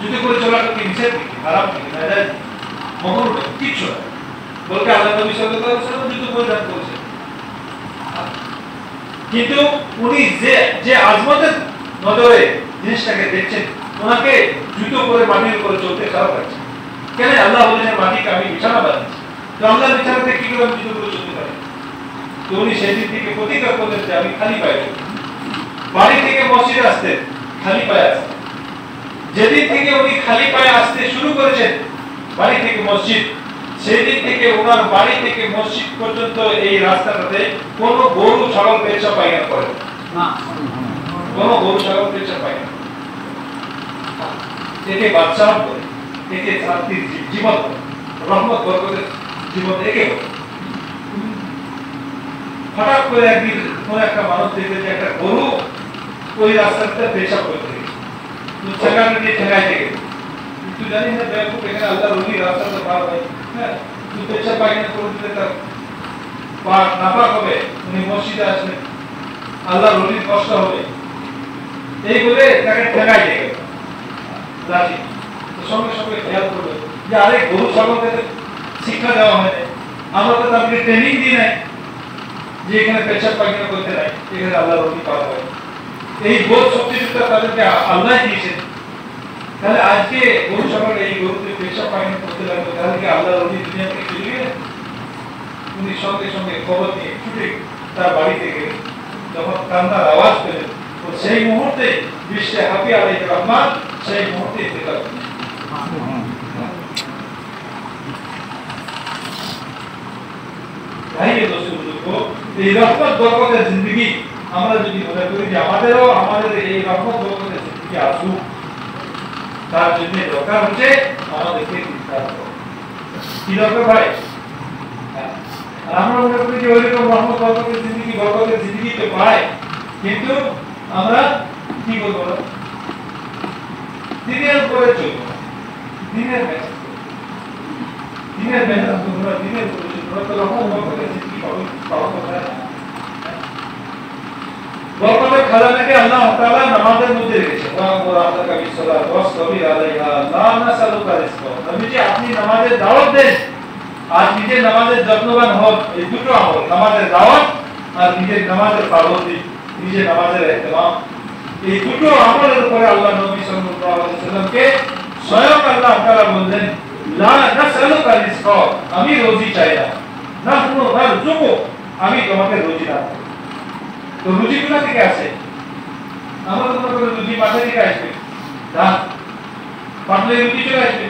জুতো করে চলাটা কি নিষেধ নাকি, হারাম নাকি, নাজায়েজ নাকি, মাকরুহ নাকি? কিচ্ছু না। বলতে আল্লাহ নবী সাল্লাল্লাহু আলাইহি ওয়াসাল্লাম জুতো পরিধান করেছেন, কিন্তু উনি যে আজমতের নজরে জিনিসটাকে দেখছেন, ওনাকে জুতো করে মাটির উপরে চলতে খারাপ লাগছে। কেন? আল্লাহ বলেছেন মাটিকে আমি বিছানা বানিয়েছি। তো আল্লাহর বিচারতে কি করে আমি যুদ্ধ করে চলতে পারি? তো উনি সেদিন থেকে প্রতিজ্ঞা করলেন যে আমি খালি পায়ে চলব। বাড়ি থেকে মসজিদে আসতে খালি পায়ে আসতেন। যেদিন থেকে উনি খালি পায়ে আসতে শুরু করেছেন বাড়ি থেকে মসজিদ, সেদিন থেকে ওনার বাড়ি থেকে মসজিদ পর্যন্ত এই রাস্তাটাতে কোনো গরু ছাগল পেছাব পায়খানা করে না, কোনো গরু ছাগল পেছাব পায়খানা। একে বাদশাহ বলে, একে শান্তির জীবন, রহমত বরকতের জীবন একে বলে। হঠাৎ করে একদিন কোন একটা মানুষ দেখে যে একটা গরু ওই রাস্তাতে পেছাব করতে গেছে, ঠেকানো নিয়ে ঠেকাইতে গেছে। তুই জানিস না বেকুব এখানে আল্লাহর ওলি রাস্তাতে পার হয়, হ্যাঁ তুই পেছাব পায়খানা করে দিলে তার পা নাপাক হবে, উনি মসজিদে আসবেন, আল্লাহর ওলির কষ্ট হবে, এই বলে তাকে ঠেকাইতে গেল লাঠি। তো সঙ্গে সঙ্গে খেয়াল করবে যে আরে গরু ছাগলকে শিক্ষা দেওয়া হয় না, আমরা তো তাদেরকে ট্রেনিং দিই নাই যে এখানে পেছাব পায়খানা করতে নাই, এখানে আল্লাহর ওলি পাওয়া হয়। এই বোধ শক্তিটা তাদেরকে আল্লাহ দিয়েছেন। তাহলে আজকে গরু ছাগল এই গরুতে পেশা পায়খানা করতে লাগলো, তাহলে কি আল্লাহর ওলি দুনিয়া থেকে চলে গেলেন? উনি সঙ্গে সঙ্গে খবর নিয়ে ছুটে তার বাড়িতে গেলেন। যখন কান্নার আওয়াজ পেলেন, তো সেই মুহূর্তে বিশ্বে হাফি আলাইহির রহমান সেই মুহূর্তে ইন্তেকাল করলেন। ভাই দোস্তবৃন্দ, এই রহমত বরকতের জিন্দেগি আমরা যদি মনে করি যে আমাদের এই রহমত বরকতের জিন্দেগি আসুক, তার জন্য দরকার হচ্ছে আমাদেরকে চিন্তা করা। কি দরকার ভাই? আমরা মনে করি যে ওইরকম রহমত বরকতের জিন্দেগি তো পাই, কিন্তু আমরা কি করবো না, দিনের উপরে চলবো, দিনের মেহনত করবো, দিনের উপরে চলবো, তো রহমত বরকতের জিন্দেগি পাওয়া কোথায়? বরকতের খাজানাকে আল্লাহ তাআলা নামাজের মধ্যে রেখেছেন। ওয়া বিসসালাত ওয়াসতাবির আলাইহা লা নাসালুকা রিজকা। নবীজি আপনি নামাজের দাওয়াত দেন আর নিজের নামাজের যত্নবান হন। এই দুটো আমল, নামাজের দাওয়াত আর নিজের নামাজের পাবন্দি, নিজের নামাজের ইহতিমাম, এই দুটো আমলের উপরে আল্লাহ নবী সাল্লাল্লাহু আলাইহি ওয়াসাল্লামকে স্বয়ং আল্লাহ তাআলা বললেন লা নাসালুকা রিজকা, আমি রুজি চাই না, নাহনু নারজুকু, আমি তোমাকে রুজি দান করব। তো রুজি কোথা থেকে আসে? আমরা তো মনে করি রুজি মাথা থেকে আসবে, না, পারলে রুজি চলে আসবে।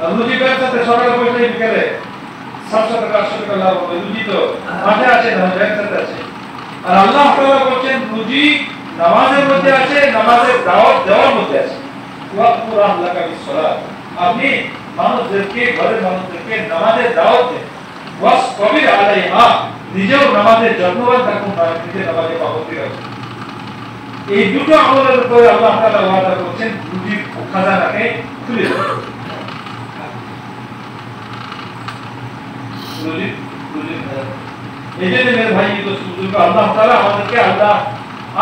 আর রুজি ব্যবসাতে সকালে পয়সা বিকেলে 700 টাকা 800 টাকা লাভ হবে, রুজি তো মাঠে আছে না, ব্যবসাতে আছে। আর আল্লাহ তাআলা বলেন রুজি নামাজের মধ্যে আছে, নামাজের দাওয়াত দেওয়ার মধ্যে আছে। ওয়াকুর আল্লাহকা বিসসালাত, আপনি মানুষদেরকে, ঘরের মানুষদেরকে নামাজের দাওয়াত দেন। ওয়াসতাবির আলাইহা, নিজেও নামাজের যত্নবান থাকুন, নিজের নামাজে পাবন্দি রাখুন। এই দুটো আমলের উপরে আল্লাহ তাআলা ওয়াদা করেছেন রুজির খাজানাকে খুলে দেবেন। এই জন্য মেরে ভাই দোস্তবৃন্দ, আল্লাহ তাআলা আমাদেরকে আল্লাহ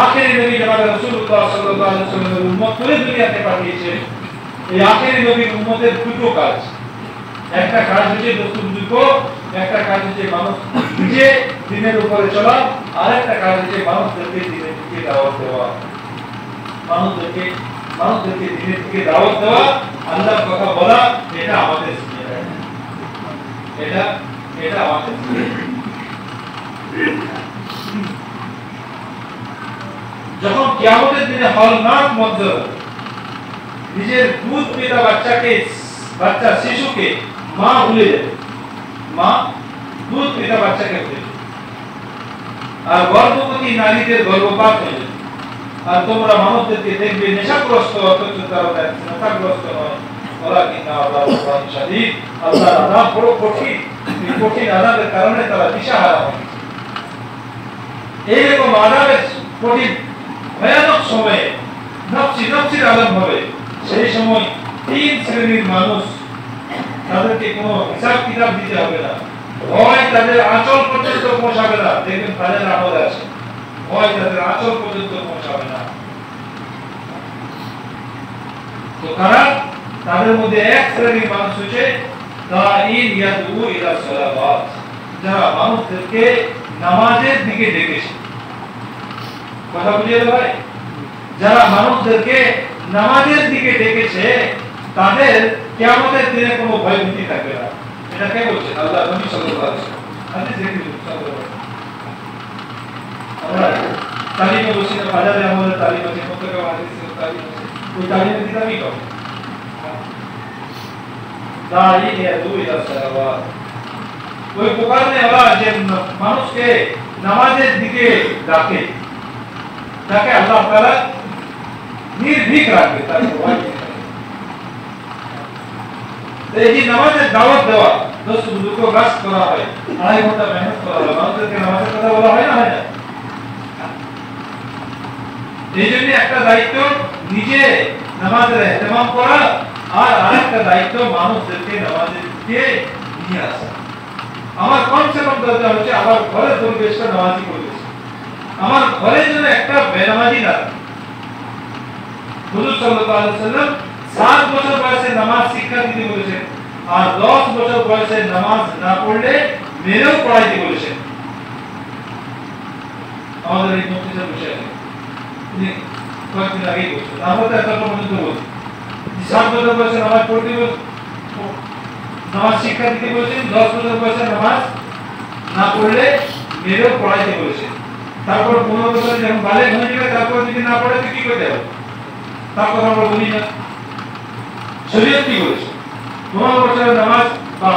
আখেরি নবী জনাব রাসূলুল্লাহ সাল্লাল্লাহু আলাইহি ওয়াসাল্লামের উম্মত করে দুনিয়াতে পাঠিয়েছেন। এই আখেরি নবীর উম্মতের দুটো কাজ, একটা কাজ হচ্ছে দোস্তবৃন্দ, একটা কাজ হচ্ছে মানুষ নিজে দিনের উপরে চলা, আর একটা কাজ হচ্ছে মানুষদেরকে দিনের দিকে দাওয়াত দেওয়া। মানুষদেরকে দিনের দিকে দাওয়াত দেওয়া, আল্লাহর কথা বলা, এটা আমাদের জিম্মেদারি, এটা আমাদের জিম্মেদারি। যখন কিয়ামতের দিনে হলনাক মঞ্জর, নিজের দুধ পিতা বাচ্চা শিশুকে মা ভুলে যাবে, মা দুধ পিতা বাচ্চাকে ভুলে যাবে, আর গর্ভবতী নারীদের গর্ভপাত হয়ে যাবে। আর তোমরা মানুষদেরকে দেখবে নেশাগ্রস্ত, অথচ তারা নেশাগ্রস্ত নয়, ওরা কিনা আল্লাহ শাদীদ, আল্লাহর আযাব বড় কঠিন, এই কঠিন আযাবের কারণে তারা দিশাহারা হয়। এইরকম আযাবের কঠিন ভয়ানক সময়ে নফসির আযাব হবে। সেই সময় তিন শ্রেণীর মানুষ, তাদেরকে কোনো হিসাব কিতাব দিতে হবে না, ভয় তাদের আঁচল পর্যন্ত পৌঁছাবে না। দেখবেন তাদের আমল আছে, ভয় তাদের আঁচল পর্যন্ত পৌঁছাবে না। তো কারা? তাদের মধ্যে এক শ্রেণীর মানুষ হচ্ছে দাঈন ইয়াদউ ইলা সালাওয়াত, যারা মানুষদেরকে নামাজের দিকে ডেকেছে। কথা বুঝিয়ে ভাই, যারা মানুষদেরকে নামাজের দিকে ডেকেছে, তাদের কিয়ামতের দিনে কোনো ভয় ভীতি থাকবে না। এটা কে বলছেন? আল্লাহ নবী সাল্লাল্লাহু আলাইহি ওয়াসাল্লাম। হাদিস দেখি সাল্লাল্লাহু আমরা তালিমে বসে না, বাজারে আমাদের তালিম আছে, প্রত্যেক হাদিসের তালিম আছে, ওই তালিমে দিতামই কম দাঁড়ি নিয়ে দুই সালাওয়াত ওই পুকারনে ওরা যে মানুষকে নামাজের দিকে ডাকে, তাকে আল্লাহ তাআলা নির্ভীক রাখবে, তার ভয় নেই। এই যে নামাজের দাওয়াত দেওয়া, দোস্ত বুজুর্গ কাজ করা হয়, 2.5 ঘন্টা মেহনত করা হয়, মানুষদেরকে নামাজের কথা বলা হয় না, হয় না? এই জন্য একটা দায়িত্ব নিজে নামাজের ইহতিমাম করা, আর আরেকটা দায়িত্ব মানুষদেরকে নামাজের দিকে নিয়ে আসা। আমার কমসে কম দরকার হচ্ছে আমার ঘরের পরিবেশটা নামাজি পরিবেশ, আমার ঘরে যেন একটা বেনামাজি না থাকে। হুজুর সাল্লাল্লাহু আলাইহি ওয়াসাল্লাম 7 বছর বয়সে নামাজ শিক্ষা দিতে বলেছেন, আর 10 বছর বয়সে নামাজ না পড়লে মেরেও পড়াইতে বলেছেন। আমাদের এই মসজিদের বিষয় তিনি কয়েকদিন আগেই বলছেন, আমরা তো একটা পর্যন্ত বলছি 7 বছর বয়সে নামাজ পড়তে নামাজ শিক্ষা দিতে বলেছেন, 10 বছর বয়সে নামাজ না পড়লে মেরেও পড়াইতে বলেছেন। তারপর 15 বছর যখন বালেগ হয়ে যাবে, তারপর যদি না পড়ে তো কি করতে হবে? তার কথা আমরা বলি না। শরীয়ত কি বলেছে? 15 বছরের নামাজ বা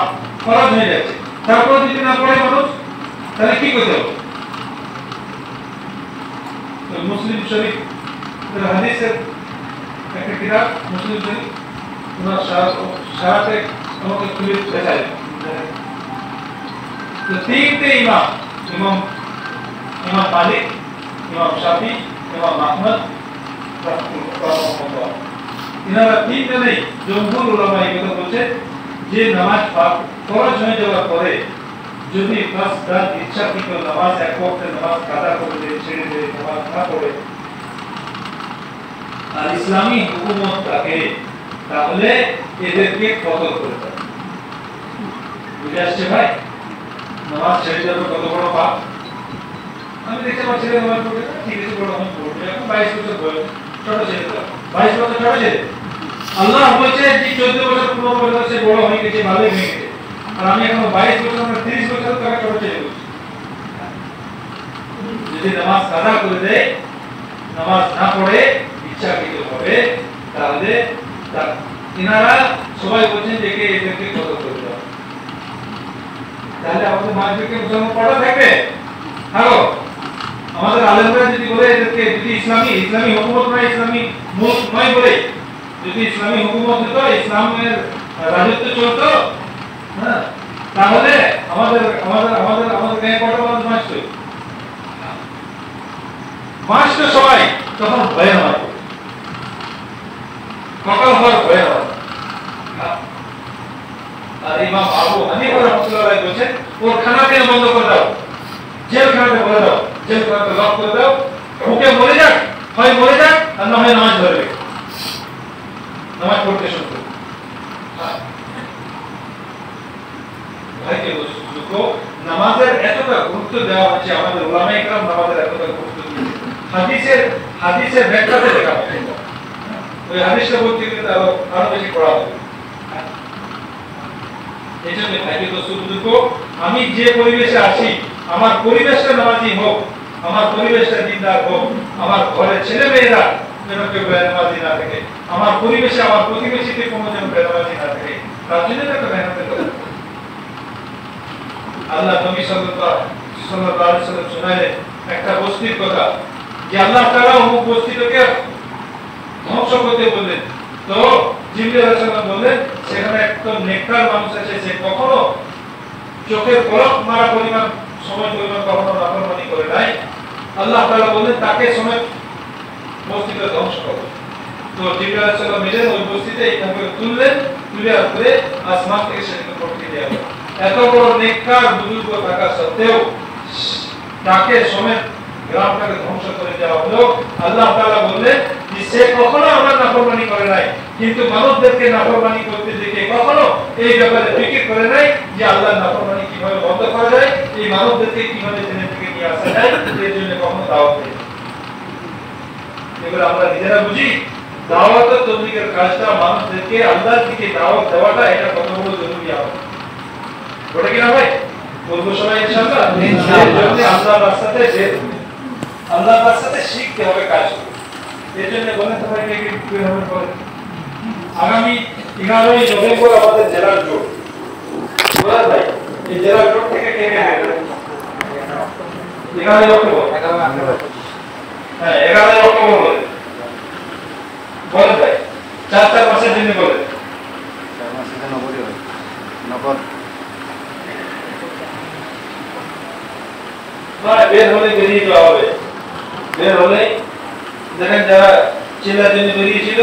ফরজ হয়ে যাচ্ছে, তারপর যদি না পড়ে মানুষ, তাহলে কি করতে হবে? তো মুসলিম শরীফ হাদিসের একটা কিতাব মুসলিম শরীফ, ওনার সারাতে আমাকে খুলে দেখায়। তো তিনটে ইমাম, ইমাম মালিক, ইমাম শাফি, ইমাম আহমদ রাহমাতুল্লাহ, এনারা তিনজনেই জমহুর উলামা এই কথা বলছে যে নামাজ ফরজ হয়ে যাওয়ার পরে যদি ফার্স্ট ইচ্ছাকৃত নামাজ এক ওয়াক্তের নামাজ কাদা করে দেয়, ছেড়ে দেয়, নামাজ না পড়ে আর ইসলামী হুকুমত থাকে, তাহলে এদেরকে কতল করে দেয়। বুঝে আসছে ভাই? নামাজ ছেড়ে যাবে কত বড় পাপ। আমি দেখতে পাচ্ছি নামাজ পড়বে না, ঠিক আছে বড় আমি পড়বো, এখন 22 বছর বয়স, ছোট ছেলে তো 22 বছর ছোট ছেলে। আল্লাহ বলছে যে 14 বছর 15 বছর সে বড় হয়ে গেছে, ভালো হয়ে গেছে, আর আমি এখন 22 বছর, আমরা 30 বছর তাকে ছোট ছেলে বলছি। যদি নামাজ কাদা করে দেয়, নামাজ না পড়ে ইচ্ছাকৃত হবে, তাহলে এনারা সবাই বলছেন যে এদেরকে কতল করে দেওয়া। তাহলে আমাদের মাঝদিকে মুসলমান পড়া থাকবে। হ্যালো, আমাদের আলেমরা যদি বলে এদেরকে, যদি ইসলামী হুকুমত নয়, ইসলামী মুলক নয় বলে, যদি ইসলামী হুকুমত হতো, ইসলামের রাজত্ব চলতো, হ্যাঁ, তাহলে আমাদের গায়ে কটা মানুষ মাসত সবাই তখন ভয়ে নামাজ পড়ে, সকাল হওয়ার ভয়ে নামাজ। আর ইমাম আবু হানিফা রাহমাতুল্লাহ আলাইহি বলেছেন, ওর খানাকে বন্ধ করে দাও, জেলখানাতে বলে দাও, জেলখানাতে লক করে দাও, ওকে মরে যাক, হয় মরে যাক, আর না হয় নামাজ ধরবে, নামাজ পড়তে শুরু করবে। ভাইকে বুঝো, নামাজের এতটা গুরুত্ব দেওয়া হচ্ছে, আমাদের উলামায়ে কেরাম নামাজের এতটা গুরুত্ব দিয়েছে, হাদিসের ব্যাখ্যাতে লেখা আছে। ওই হাদিসটা বলতে গেলে আরো বেশি পড়া হবে। এই জন্য ভাইকে বুঝো, আমি যে পরিবেশে আছি, আমার পরিবেশটা নামাজি হোক, আমার পরিবেশটা দিনদার হোক, আমার ঘরের ছেলে মেয়েরা যেন কেউ বেনামাজি না থাকে, আমার পরিবেশে আমার প্রতিবেশীতে কোনো যেন বেনামাজি না থাকে, তার জন্য একটা মেহনত করতে হবে। আল্লাহ নবী সাল্লাল্লাহু আলাইহি ওয়াসাল্লাম শোনালেন একটা বস্তির কথা, যে আল্লাহ তাআলা অমুক বস্তিটাকে ধ্বংস করতে বললেন। তো জিবরাইল আলাইহিস সালাম বললেন, সেখানে একটা নেককার মানুষ আছে, সে কখনো চোখের পলক মারা পরিমাণ সময় পরিমাণ কখনো নাফরমানি করে নাই। আল্লাহ তাআলা বললেন তাকে সময় বস্তিটা ধ্বংস করো। তো জিবরাইল আলাইহিস সালাম এলেন, ওই বস্তিতে এইভাবে তুললেন, তুলে করে আসমান থেকে সেটাকে পড়তে দেওয়া হলো। এত বড় নেককার বুজুর্গ থাকা সত্ত্বেও তাকে সমেত গ্রামটাকে ধ্বংস করে দেওয়া হলো। আল্লাহ তাআলা বললেন যে সে কখনো আমার নাফরমানি করে নাই, কিন্তু মানুষদেরকে নাফরমানি করতে দেখে কখনো এই ব্যাপারে ফিকির করে নাই যে আল্লাহর নাফরমানি কিভাবে বন্ধ করা যায়, এই মানুষদেরকে কিভাবে জেনে থেকে নিয়ে আসা যায়, এর জন্য কখনো দাওয়াত দেয়। এগুলো আমরা নিজেরা বুঝি। দাওয়াত ও তাবলীগের কাজটা মানুষদেরকে আল্লাহর দিকে দাওয়াত দেওয়াটা, এটা কত বড় জরুরি। ওটা কি না ভাই বলবো সবাই ইনশাআল্লাহ যদি আল্লাহর রাস্তাতে বের হই আল্লাহর রাস্তাতে শিখতে হবে কাজ এর জন্য বলেন তো ভাই কি হবে বলেন আগামী 11ই নভেম্বর আমাদের জেলার জোট বলেন ভাই এই জেলার জোট থেকে কে কে নেবে 11ই অক্টোবর হ্যাঁ 11ই অক্টোবর বলেন ভাই 4 মাসের জন্য বলেন 4 মাসের জন্য বলি ভাই নকল বের হলে বেরিয়ে যাওয়া হবে বের হলে দেখেন যারা চিল্লার জন্য বেরিয়েছিল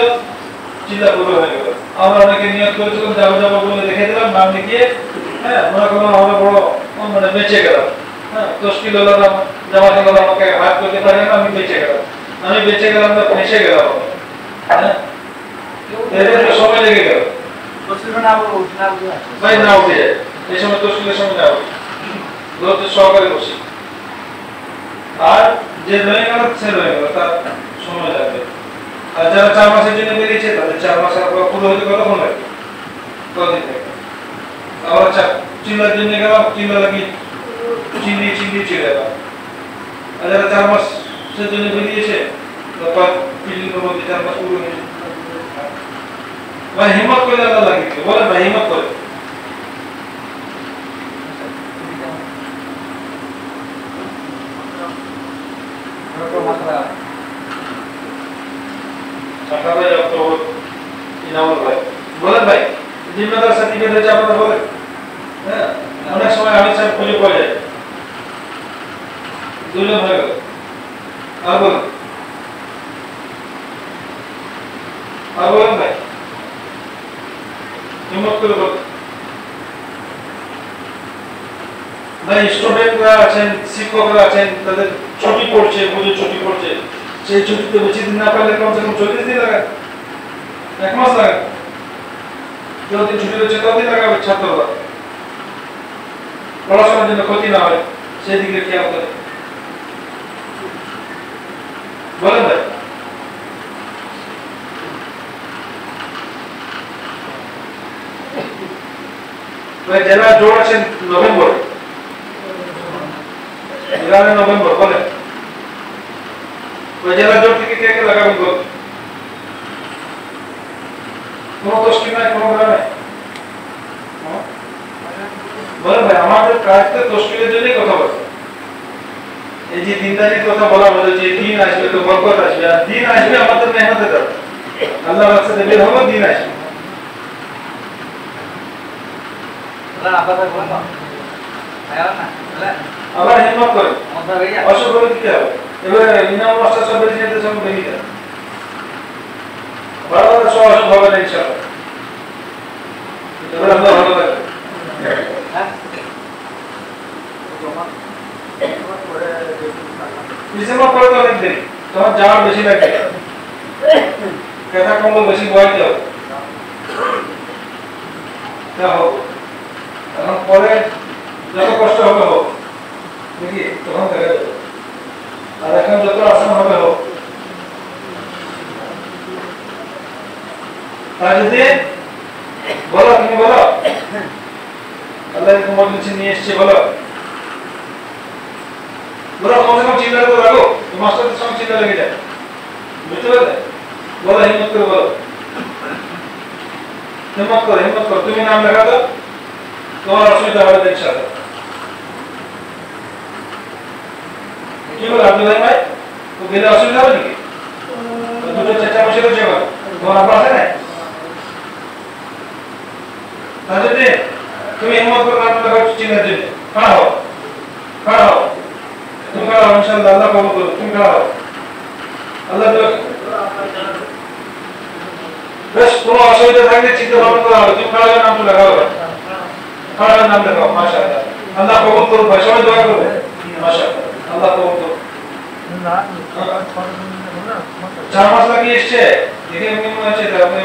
চিল্লা পুরো হয়ে গেল আমরা অনেকে নিয়ত করেছিলাম যাবো যাবো বলে রেখে দিলাম নাম লিখিয়ে হ্যাঁ মনে করলাম আমরা বড় মানে বেঁচে গেলাম হ্যাঁ 10 কিলো জামা কাপড় আমাকে হাত করতে পারে না আমি বেঁচে গেলাম তো ফেঁসে গেলাম হ্যাঁ এর সময় লেগে গেল ভাই না উঠে যায় এই সময় 10 কিলোর সময় না উঠে ধৈর্য সহকারে বসি আর যে রয়ে গেল সে রয়ে গেল তার সময় লাগবে আর যারা 4 মাসের জন্য বেরিয়েছে তাদের 4 মাসের পর পুরো হতে কতক্ষণ লাগবে কতদিন লাগবে আবার চিল্লার জন্য গেলাম চিল্লা লাগি চিল্লি চলে গেলাম আর যারা 4 মাসের জন্য বেরিয়েছে তারপর চিল্লির মধ্যে 4 মাস পুরো হয়েছে ভাই হিম্মত করে আল্লাহ লাগিয়ে বলেন ভাই হিম্মত করে বলেন ভাই জিম্মেদার সার্টিফিকেট হয়েছে আপনারা বলেন হ্যাঁ অনেক সময় আমি স্যার খুঁজে পাওয়া যায় দুজন হয়ে গেল আর বলেন ভাই হিম্মত করে বলেন ভাই স্টুডেন্টরা আছেন শিক্ষকরা আছেন তাদের ছুটি পড়ছে পুজোর ছুটি পড়ছে সেই ছুটিতে বেশি দিন না পারলে কমসে কম 40 দিন লাগে 1 মাস লাগে যতদিন ছুটি রয়েছে ততদিন লাগাবে ছাত্ররা পড়াশোনার জন্য ক্ষতি না হয় সেদিকে খেয়াল করে বলেন ভাই জেলা জোর আছেন নভেম্বর 11 নভেম্বর বলেন ওই জেলা জোর থেকে কে কে লাগাবেন বল কোনো দোষ নাই কোনো গ্রামে বলেন ভাই আমাদের কাজ তো তশকিলের জন্যই কথা বলছে এই যে দিনদারির কথা বলা হলো যে দিন আসবে তো বরকত আসবে আর দিন আসবে আমাদের মেহনতে দাও আল্লাহর রাস্তাতে বের হবো দিন আসবে আবার হিম্মত করে অসুখ করে দিতে হবে এবারে মিনিমাম মাস্টার সব বেরিয়ে যেতে সব বেরিয়ে যাবে বারবার সব অসুখ হবে না ইনশাআল্লাহ এবার আল্লাহ ভালো লাগবে ডিসেম্বর পরে তো অনেক দেরি তোমার যাওয়ার বেশি লাগবে কেনা কম্বল বেশি বয়াতে হবে তা হোক এখন পরে যত কষ্ট হবে হোক দেখি তখন দেখা যাবে আর এখন যত আসান হবে হোক তাই যদি বলো তুমি বলো আল্লাহ এরকম বলছি নিয়ে এসছে বলো বলো কমসে কম চিন্তা করে রাখো মাস্টারদের সঙ্গে চিন্তা লেগে যায় বুঝতে পারলে বলো হিম্মত করে বলো হিম্মত করো তুমি নাম লেখা দাও তোমার অসুবিধা হবে ইনশাআল্লাহ কি বল আব্দুল্লাহ ভাই তো গেলে অসুবিধা হবে নাকি দুটো চেষ্টা বসে রয়েছে তোমার আব্বা আছে না তাহলে তুমি হিম্মত করে নাম লেখা চিন্তার জন্য খাড়া হও তুমি খাড়া হও ইনশাআল্লাহ আল্লাহ কবুল করবে তুমি খাড়া হও আল্লাহ বেশ কোনো অসুবিধা থাকলে চিন্তা ভাবনা করা হবে তুমি খাড়া হয়ে নাম লেখা হবে খাড়া নাম লেখাও মাশাআল্লাহ আল্লাহ কবুল করুন ভাই সবাই দোয়া করবে মাশাআল্লাহ আল্লাহ কবুল করুন 4 মাস লাগিয়ে এসছে দেখে মনে হচ্ছে আপনি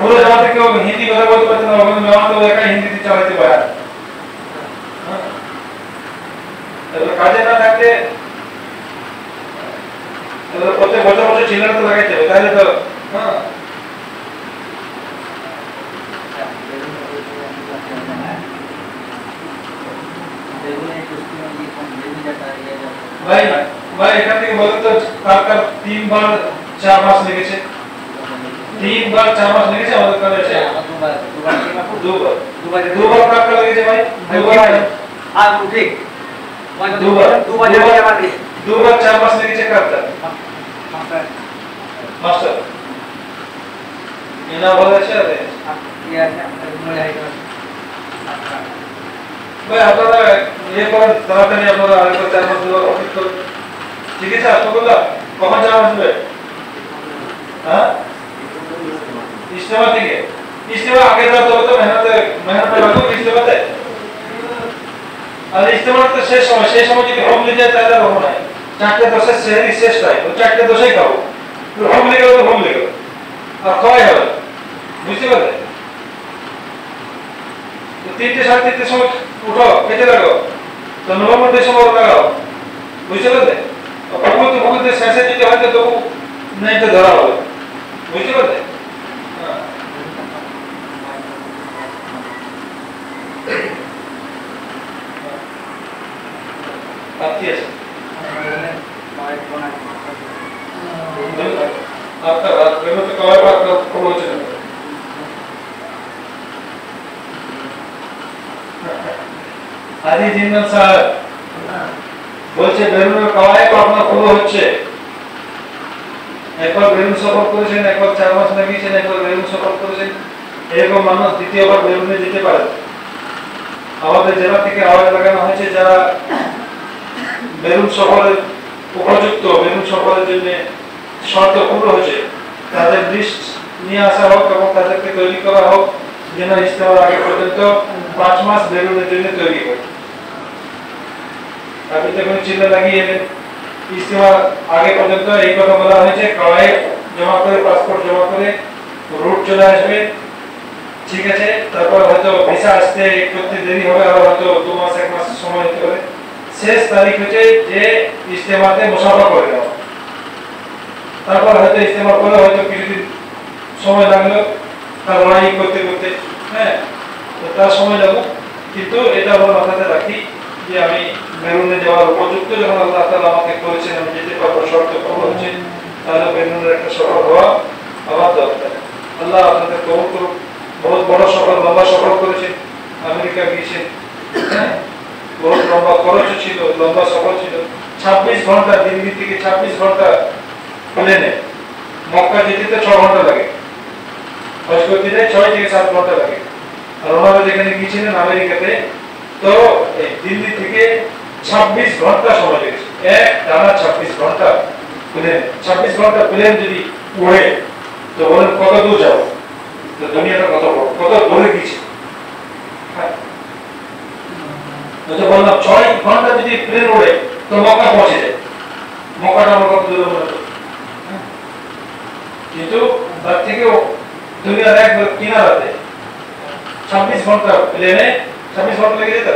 পুরো জামাতে কেউ হিন্দি কথা বলতে পারছেন না ওখানে জামাতে একাই হিন্দিতে চালাতে পারে কাজে না থাকলে প্রত্যেক বছর চিল্লাতে লাগাইতে হবে তাহলে তো হ্যাঁ ভাই ভাই এখান থেকে বলেন তো কার কার 3 বার 4 মাস লেগেছে? 3 বার 4 মাস লেগেছে আমাদের কলেজে? দুবার কার কার লেগেছে ভাই? দুবার ঠিক দুবার 4 মাস লেগেছে কার কার? মাস্টার এনা বলেছে আরে ভাই আপনারা ইয়ে করেন তাড়াতাড়ি আপনারা আরেকবার 4 মাস দুবার অফিস করুন ঠিক আছে আব্দুল্লাহ কখন যাওয়া আসবে হ্যাঁ ইস্তেমা থেকে ইস্তেমা আগে যাওয়া তো মেহনত লাগবে ইস্তেমাতে আর ইস্তেমা তো শেষ সময় যদি হোম লিয়ে যায় তাহলে হবে না 4:10 সেহরি শেষ টাইম 4:10 খাবো হোম লিয়ে গেলে তো হোম লিয়ে গেল আর খাওয়াই হবে বুঝতে পারলে তো 3:30 সময় উঠো খেতে লাগো তো নভেম্বর সময় লাগাও বুঝতে পারলে ভগবত শেষে যদি হয়তো তবু নাইতে ধরা হবে বুঝতে পারলে আপনি আছে आपका रात में तो कवर बात का पहुंच रहा है आदि जिंदन साहब বলছে বেলুনের কওয়ায় আপনার পুরো হচ্ছে একবার বেলুন সফর করেছেন একবার 4 মাস লাগিয়েছেন একবার বেলুন সফর করেছেন এরকম মানুষ দ্বিতীয়বার বেলুনে যেতে পারে আমাদের জেলা থেকে আওয়াজ লাগানো হয়েছে যারা বেলুন সফরের উপযুক্ত বেলুন সফরের জন্য শর্ত পূর্ণ হয়েছে তাদের লিস্ট নিয়ে আসা হোক এবং তাদেরকে তৈরি করা হোক যেন ইস্তেমার আগে পর্যন্ত 5 মাস বেলুনের জন্য তৈরি হয় अभी तक चिल्ला लगी है इस्तेमा आगे পর্যন্ত এই কথা বলা হয়েছে কয় জমা করে পাসপোর্ট জমা করে রুট চলে আসবে ঠিক আছে তারপর হয়তো ভিসা আসতে করতে দেরি হবে আর হয়তো 2 মাস 1 মাস সময় হতে পারে শেষ তারিখ হচ্ছে যে ইস্তেমাতে মুসাফা করে দাও তারপর হয়তো ইস্তেমা করে হয়তো কিছুদিন সময় লাগলো তার লড়াই করতে করতে হ্যাঁ তো তার সময় লাগবে কিন্তু এটা আমরা মাথাতে রাখি যে আমি বেলুনে যাওয়ার উপযুক্ত যখন আল্লাহ তাআলা আমাকে করেছেন আমি যেতে পারবো শর্ত পূর্ণ হচ্ছে তাহলে বেলুনের একটা সফর হওয়া আমার দরকার আল্লাহ আপনাদের কবুল করুন বহুত বড় সফর লম্বা সফর করেছেন আমেরিকা গিয়েছেন বহুত লম্বা খরচ ছিল লম্বা সফর ছিল 26 ঘন্টা দিল্লি থেকে 26 ঘন্টা প্লেনে মক্কা যেতে তো 6 ঘন্টা লাগে হজ করতে যায় 6 থেকে 7 ঘন্টা লাগে আর ওনারা যেখানে গিয়েছিলেন আমেরিকাতে তো দিল্লি থেকে 26 ঘন্টা সময় লেগেছে এক টানা 26 ঘন্টা প্লেন 26 ঘন্টা প্লেন যদি উড়ে তো বলেন কত দূর যাও তো দুনিয়াটা কত বড় কত দূরে গিয়েছে তো বললাম 6 ঘন্টা যদি প্লেন উড়ে তো মক্কা পৌঁছে যায় মক্কাটা আমরা কত দূরে মনে করি কিন্তু তার থেকেও দুনিয়ার এক কিনারাতে 26 ঘন্টা প্লেনে 26 ঘন্টা লেগে যেত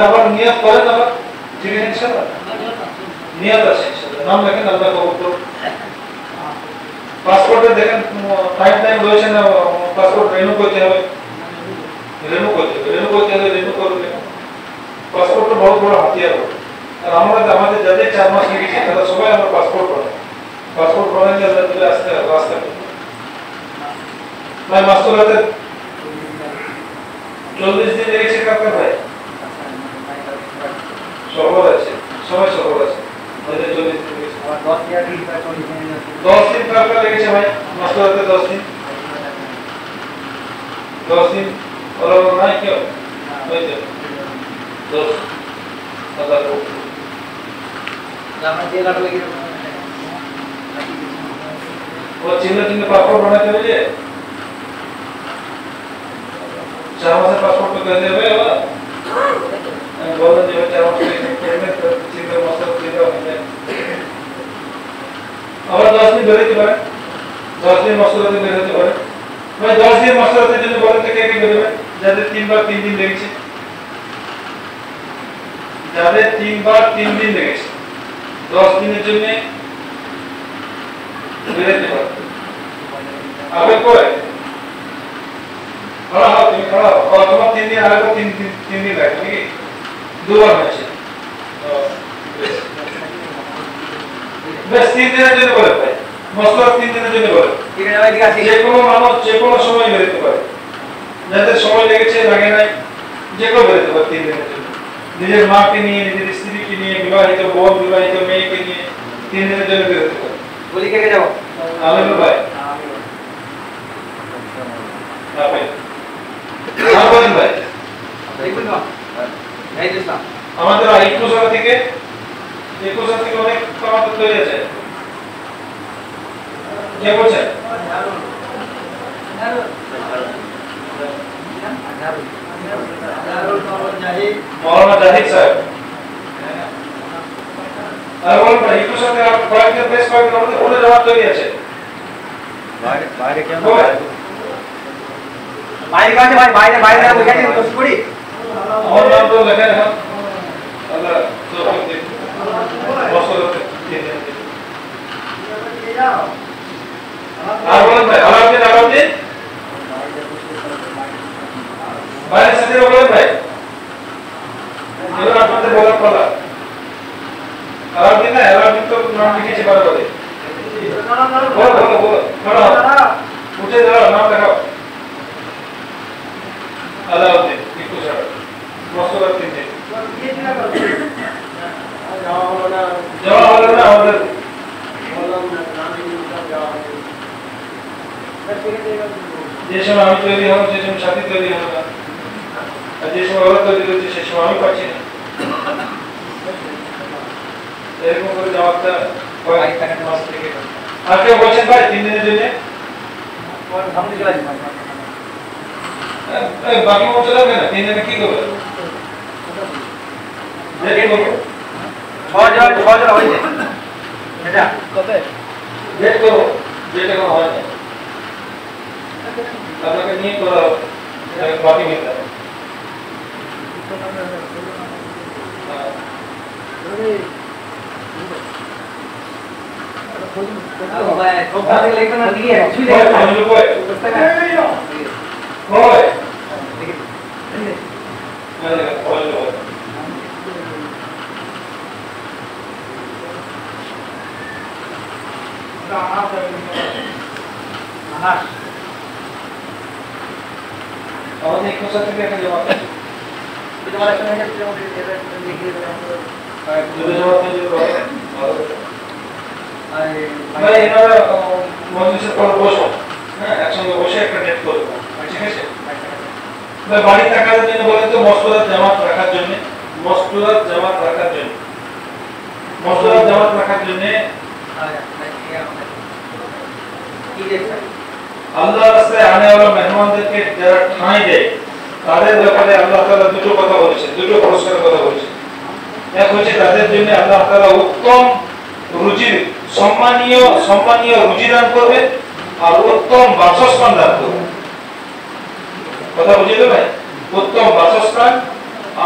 আবার নিয়ত করেন আবার ঠিক আছে ইনশাআল্লাহ নিয়ত আছে ইনশাআল্লাহ নাম লেখেন আল্লাহ কবুল করুন পাসপোর্টে দেখেন টাইম রয়েছে না পাসপোর্ট রিনিউ করতে হবে রিনিউ করবে পাসপোর্ট তো বহুত বড় হাতিয়ার আর আমাদের যাদের 4 মাস লেগেছে তারা সবাই আমরা পাসপোর্ট বানাই আল্লাহ দিলে আসতে রাস্তা ভাই মাস্টার হাতে 40 দিন লেগেছে কাকা ভাই সফর আছে সময় সফর আছে আমাদের 40 দিন লেগেছে 10 দিন কাকা লেগেছে ভাই মাস্টার হাতে 10 দিন और ना क्यों वैसे 10 पता को আমরা যে কাট লাগি वो चिन्ह पासपोर्ट बनाते हुए 4 मास पासपोर्ट तो कर देवे हो बोल दे 4 मास पेमेंट चिन्ह मास्टर चिन्ह होते और 10 दिन বেরোতে পারে 10 दिन মাস্টার হাতে বেরোতে পারে ভাই 10 দিন মাস্টার হাতে জন্য বলেন তো কে কে বেরোবে যাদের 3 বার 3 দিন লেগেছে যাদের 3 বার 3 দিন লেগেছে 10 দিনের জন্য বেরোতে পারে আবে কয় खड़ा हो तुम खड़ा हो और तुम 3 दिन आगे 3 दिन लगे ठीक है दो बार मैच है बस 3 দিনের জন্য বলে ভাই মশলা 3 দিনের জন্য বলে ঠিক আছে ভাই ঠিক আছে যে কোনো মানুষ যে কোনো সময় বেরোতে পারে যাদের সময় লেগেছে লাগে নাই যে কেউ বেরোতে পারে 3 দিনের জন্য নিজের মাকে নিয়ে নিজের স্ত্রীকে নিয়ে বিবাহিত বোন বিবাহিত মেয়েকে নিয়ে 3 দিনের জন্য বেরোতে পারে বলি কে যাবো আমিনুল ভাই আমি আপনি আর বলেন ভাই দেখুন না এই দিলাম আমাদের আইকুজা থেকে অনেক কামাত তৈরি আছে কে বলছেন मौलाना जाहिद साहब আর বলুন ভাই একটু সাথে আর কয়েকটা বেশ কয়েকটা আমাদের ওদের জবাব তৈরি আছে বাইরে কেন বাইরে কাছে ভাই বাইরে বাইরে ওইখানে বসে পড়ি আমার নাম তো লেখা है আল্লাহ তৌফিক দিন বসলতে আর বলুন ভাই আলাউদ্দিন বাইরে সাথে বলুন ভাই এবার আপনাদের বলার পালা আলাউদ্দিন না আলাউদ্দিন তো নাম লিখেছে বারবার বলো উঠে দাঁড়াও নাম দেখাও আলাউদ্দিন একটু ছাড়ো মস্তক তিন দিন জমা হলো না আমাদের যে সময় আমি তৈরি হলাম যে সময় সাথী তৈরি হলো না আর যে সময় ওরা তৈরি হচ্ছে সে সময় আমি পাচ্ছি না এরকম করে জবাবটা আর কেউ বলছেন ভাই 3 দিনের জন্য বাকি মতো লাগবে না 3 দিনে কি করবে ছজন হয়েছে এটা কত ডেট করো যেটা কোনো হয় না আপনাকে নিয়ে করা বাকি মিলতে হবে ভাই কোথা থেকে লিখতে না দিয়ে ছুঁই হয় আমাদের এক বছর থেকে একটা জমা আছে তোমার একটা মেসেজ লিখে যদি জমা থেকে ভাই এনারা মজলিসের পর বসো হ্যাঁ একসঙ্গে বসে একটা ডেট করবো ঠিক আছে ভাই বাড়ি থাকার জন্য বলেন তো মসলাত জামাত রাখার জন্য আল্লাহ রাস্তায় আনে ওরা মেহমানদেরকে যারা ঠাঁই দেয় তাদের ব্যাপারে আল্লাহ তাআলা দুটো কথা বলেছেন দুটো পুরস্কারের কথা বলেছেন এক হচ্ছে তাদের জন্য আল্লাহ তাআলা উত্তম রুচির সম্মানীয় রুচি দান করবে আর উত্তম বাসস্থান দান করবে কথা বুঝলে ভাই উত্তম বাসস্থান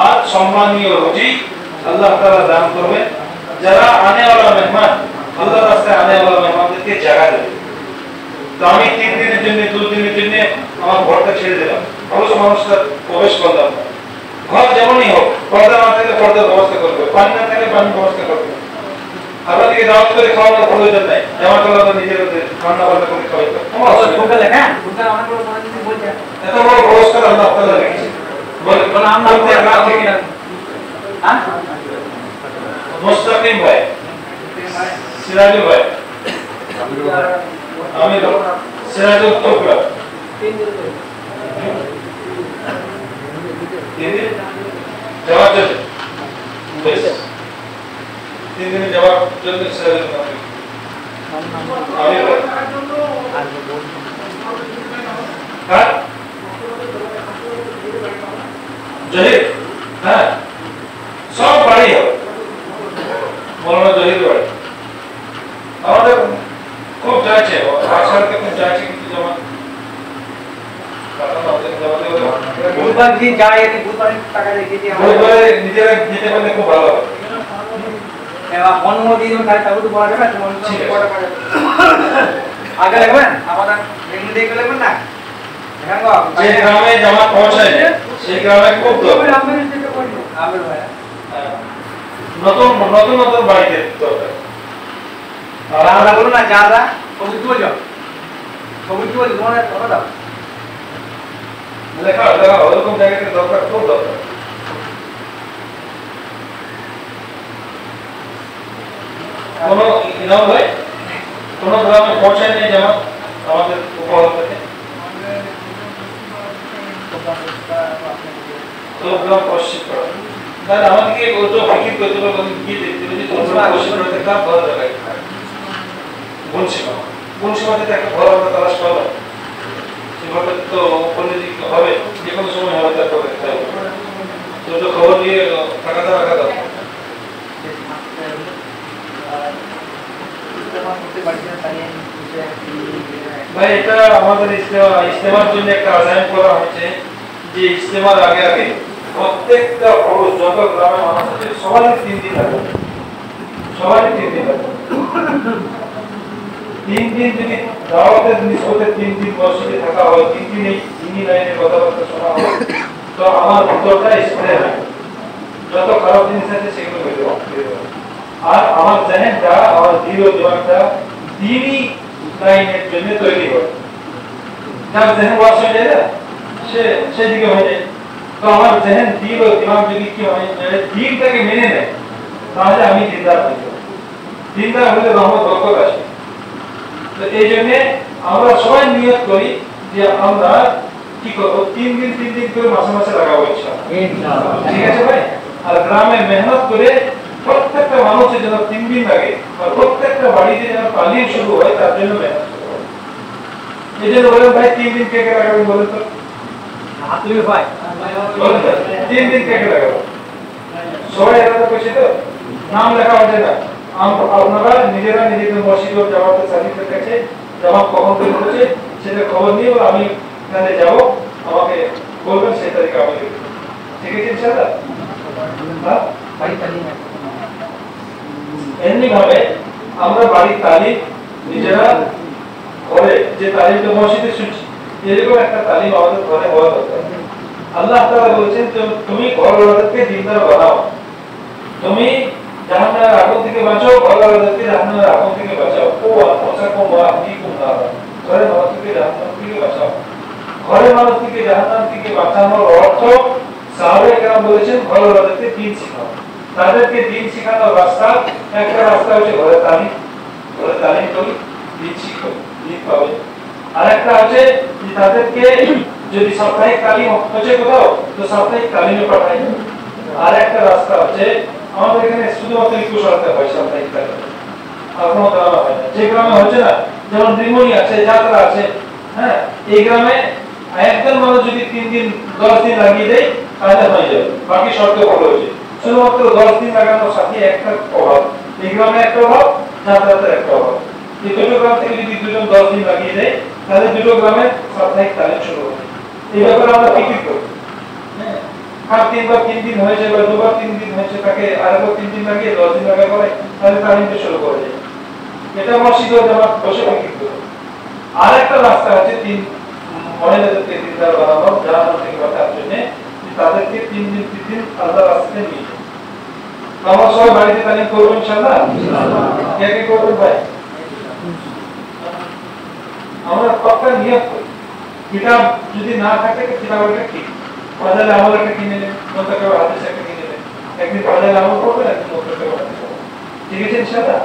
আর সম্মানীয় রুচি আল্লাহ তাআলা দান করবে যারা আনে ওরা মেহমান আল্লাহ রাস্তায় আনে ওরা মেহমানদেরকে জায়গা দেবে তো আমি 3 দিনের জন্য 2 দিনের জন্য আমার ঘরটা ছেড়ে দিলাম অবশ্য মানুষটা প্রবেশ করলাম ঘর যেমনই হোক পর্দা না থাকলে পর্দার ব্যবস্থা করবে পানি না থাকলে পানির ব্যবস্থা করবে আপনাদেরকে দাওয়াত করে খাওয়ানোর প্রয়োজন নাই জামাত আল্লাহ নিজের রান্না বান্না করে খাওয়াইতে এত বড় পুরস্কার আল্লাহ তাআলা রেখেছেন বলে নাম থেকে হ্যাঁ মুস্তাকিম ভাই সিরাজুল ভাই আমি সিরাজুল তোকরা জবাব দেন বেশ 3 দিনের জবাব জলদি সিরাজুল আমি হ্যাঁ জহির হ্যাঁ সব বাড়ি হবে মৌলানা জহির বাড়ি আমাদের খুব চাইছে আজকালকে খুব চাইছে কিন্তু জমা বুধবার দিন যায় এতে বুধবার টাকা রেখেছি বুধবারে নিজেরা যেতে পারলে খুব ভালো হবে এবার অনুমোদিত তাই তাও তো বলা যাবে তোমার কটা পারে আগে লাগবেন আমাদের এমনি দেখে লাগবেন না যে গ্রামে জামাত পৌঁছায় না সেই গ্রামে খুব দরকার। নতুন নতুন নতুন বাড়িতে দরকার। আর আমরা বলুন না যারা সবুজ বলছো সবুজ বলছো তোমার কথা দাও লেখা লেখা ওরকম জায়গাতে দরকার, খুব দরকার। কোনো ইনাম হয় কোনো গ্রামে পৌঁছায় নেই জামাত আমাদের উপহার থেকে তো গ্রাম পশ্চিম করা তাহলে আমাদেরকে ওটা ফিকির করতে হবে, গিয়ে দেখতে হবে যে তোমরা পশ্চিম করতে কার ভালো লাগায় কোন সীমাতে একটা ভালো আমরা তালাশ পাবো সেভাবে তো বলে দিতে হবে, যে কোনো সময় হবে তার পরে তো ওটা খবর দিয়ে টাকাটা রাখা দাও। ভাই এটা আমাদের ইজতেমার জন্য একটা আয়োজন করা হয়েছে যে ইজতেমার আগে আগে প্রত্যেকটা পুরুষ যত গ্রামে মানুষ আছে সবারই 3 দিন লাগবে, সবারই 3 দিন লাগবে। 3 দিন যদি দাওয়াতের নিসবতে 3 দিন মসজিদে থাকা হয়, 3 দিন এই দিনী লাইনে কথাবার্তা শোনা হয়, তো আমার ভিতরটা স্প্রে হয়, যত খারাপ জিনিস আছে সেগুলো বের হবে। আর আমার জেহেনটা আমার দিল দিমাগটা দিনী লাইনের জন্য তৈরি হয়। যার জেহেন ওয়াশ হয়ে যায় না সে সেদিকে হয়ে যায়। তো আমার জেহেন দিল ও দিমাগ যদি কি হয় দিনটাকে মেনে নেয় তাহলে আমি দিনদার হয়ে যাব। দিনদার হলে রহমত বরকত আসে। তো এই জন্য আমরা সবাই নিয়ত করি যে আমরা কি করবো 3 দিন করে মাসে মাসে লাগাবো ইনশাআল্লাহ। ঠিক আছে ভাই? আর গ্রামে মেহনত করে প্রত্যেকটা মানুষের যেন 3 দিন লাগে আর প্রত্যেকটা বাড়িতে যেন তালিম শুরু হয় তার জন্য মেহনত করবো। এই জন্য বলেন ভাই 3 দিন কে কে লাগাবেন বলেন তো? তুমি ভাই বলেন 3 দিন কে কে লাগাবো? সবাই এলাকা করছে তো নাম লেখা হচ্ছে না, আপনারা নিজেরা নিজেদের মসজিদ ও জামাতের সাথীদের কাছে জামাত কখন বের হচ্ছে সেটা খবর নিয়ে আমি এখানে যাব, আমাকে বলবেন সেই তারিখে আমি দেখব। ঠিক আছে ইনশাআল্লাহ? হ্যাঁ বাড়ি তালিম এমনি ভাবে আমরা বাড়ির তালিম নিজেরা ঘরে যে তালিমটা মসজিদে শুনছি এরকম একটা তালিম আমাদের ঘরে হওয়া দরকার। আল্লাহ তাআলা বলেছেন তুমি ঘরওয়ালাদেরকে দিনদার বানাও, তুমি জাহান্নামের আগুন থেকে বাঁচাও, ঘরওয়ালাদেরকে জাহান্নামের আগুন থেকে বাঁচাও। ও আনফুসাকুম ওয়া আহলিকুম নারা, ঘরের মানুষ থেকে জাহান্নাম থেকে বাঁচাও। ঘরের মানুষ থেকে জাহান্নাম থেকে বাঁচানোর অর্থ সাহাবায়ে কেরাম বলেছেন ঘরওয়ালাদেরকে দ্বীন শেখাও। তাদেরকে দ্বীন শেখানোর রাস্তা একটা রাস্তা হচ্ছে ঘরে তালিম করি, দ্বীন শিখো, দ্বীন পাবে। আরেকটা হচ্ছে যে তাদেরকে যদি সাপ্তাহিক তালিম হচ্ছে কোথাও তো সাপ্তাহিক তালিমে পাঠাই। আর একটা রাস্তা হচ্ছে আমাদের এখানে শুধুমাত্র 21 রাস্তা হয় সাপ্তাহিক তালিম, আর কোনো গ্রামে হয় না। যে গ্রামে হচ্ছে না যেমন রিমনি আছে, যাত্রা আছে, হ্যাঁ এই গ্রামে একজন মানুষ যদি 3 দিন 10 দিন লাগিয়ে দেয় তাহলে হয়ে যাবে, বাকি শর্ত ভালো হয়েছে। শুধুমাত্র 10 দিন লাগানোর সাথে একটা অভাব, এই গ্রামে একটা অভাব, যাত্রাতে একটা অভাব। এই দুটো গ্রাম থেকে যদি দুজন 10 দিন লাগিয়ে দেয় তাহলে দুটো গ্রামে সাপ্তাহিক তালিম শুরু হবে। এই ব্যাপারে আমরা ফিকির করি। হ্যাঁ আর 3 বার 3 দিন হয়েছে বা 2 বার 3 দিন হয়েছে তাকে আরেকবার 3 দিন লাগিয়ে 10 দিন লাগা করে তাহলে তালিমটা শুরু করে যায়। এটা মসজিদ ও জামাত বসে ফিকির করি। আরেকটা রাস্তা আছে 3 মহিলাদেরকে দিনদার বানানো, জাহান্নাম থেকে বাঁচানোর জন্য তাদেরকে 3 দিন আল্লাহর রাস্তায় নিয়ে যায়। আমরা সবাই বাড়িতে তালিম করবো ইনশাআল্লাহ। কে কে করবেন ভাই? আমরা পাক্কা নিয়ত করি। কিতাব যদি না থাকে কিতাব একটা ঠিক বাজারে আমল একটা কিনে নেন, নতুন হাদিস একটা কিনে নেন, একদিন বাজারে আমল করবেন, একদিন নতুন হাদিস করবেন। ঠিক আছে ইনশাআল্লাহ?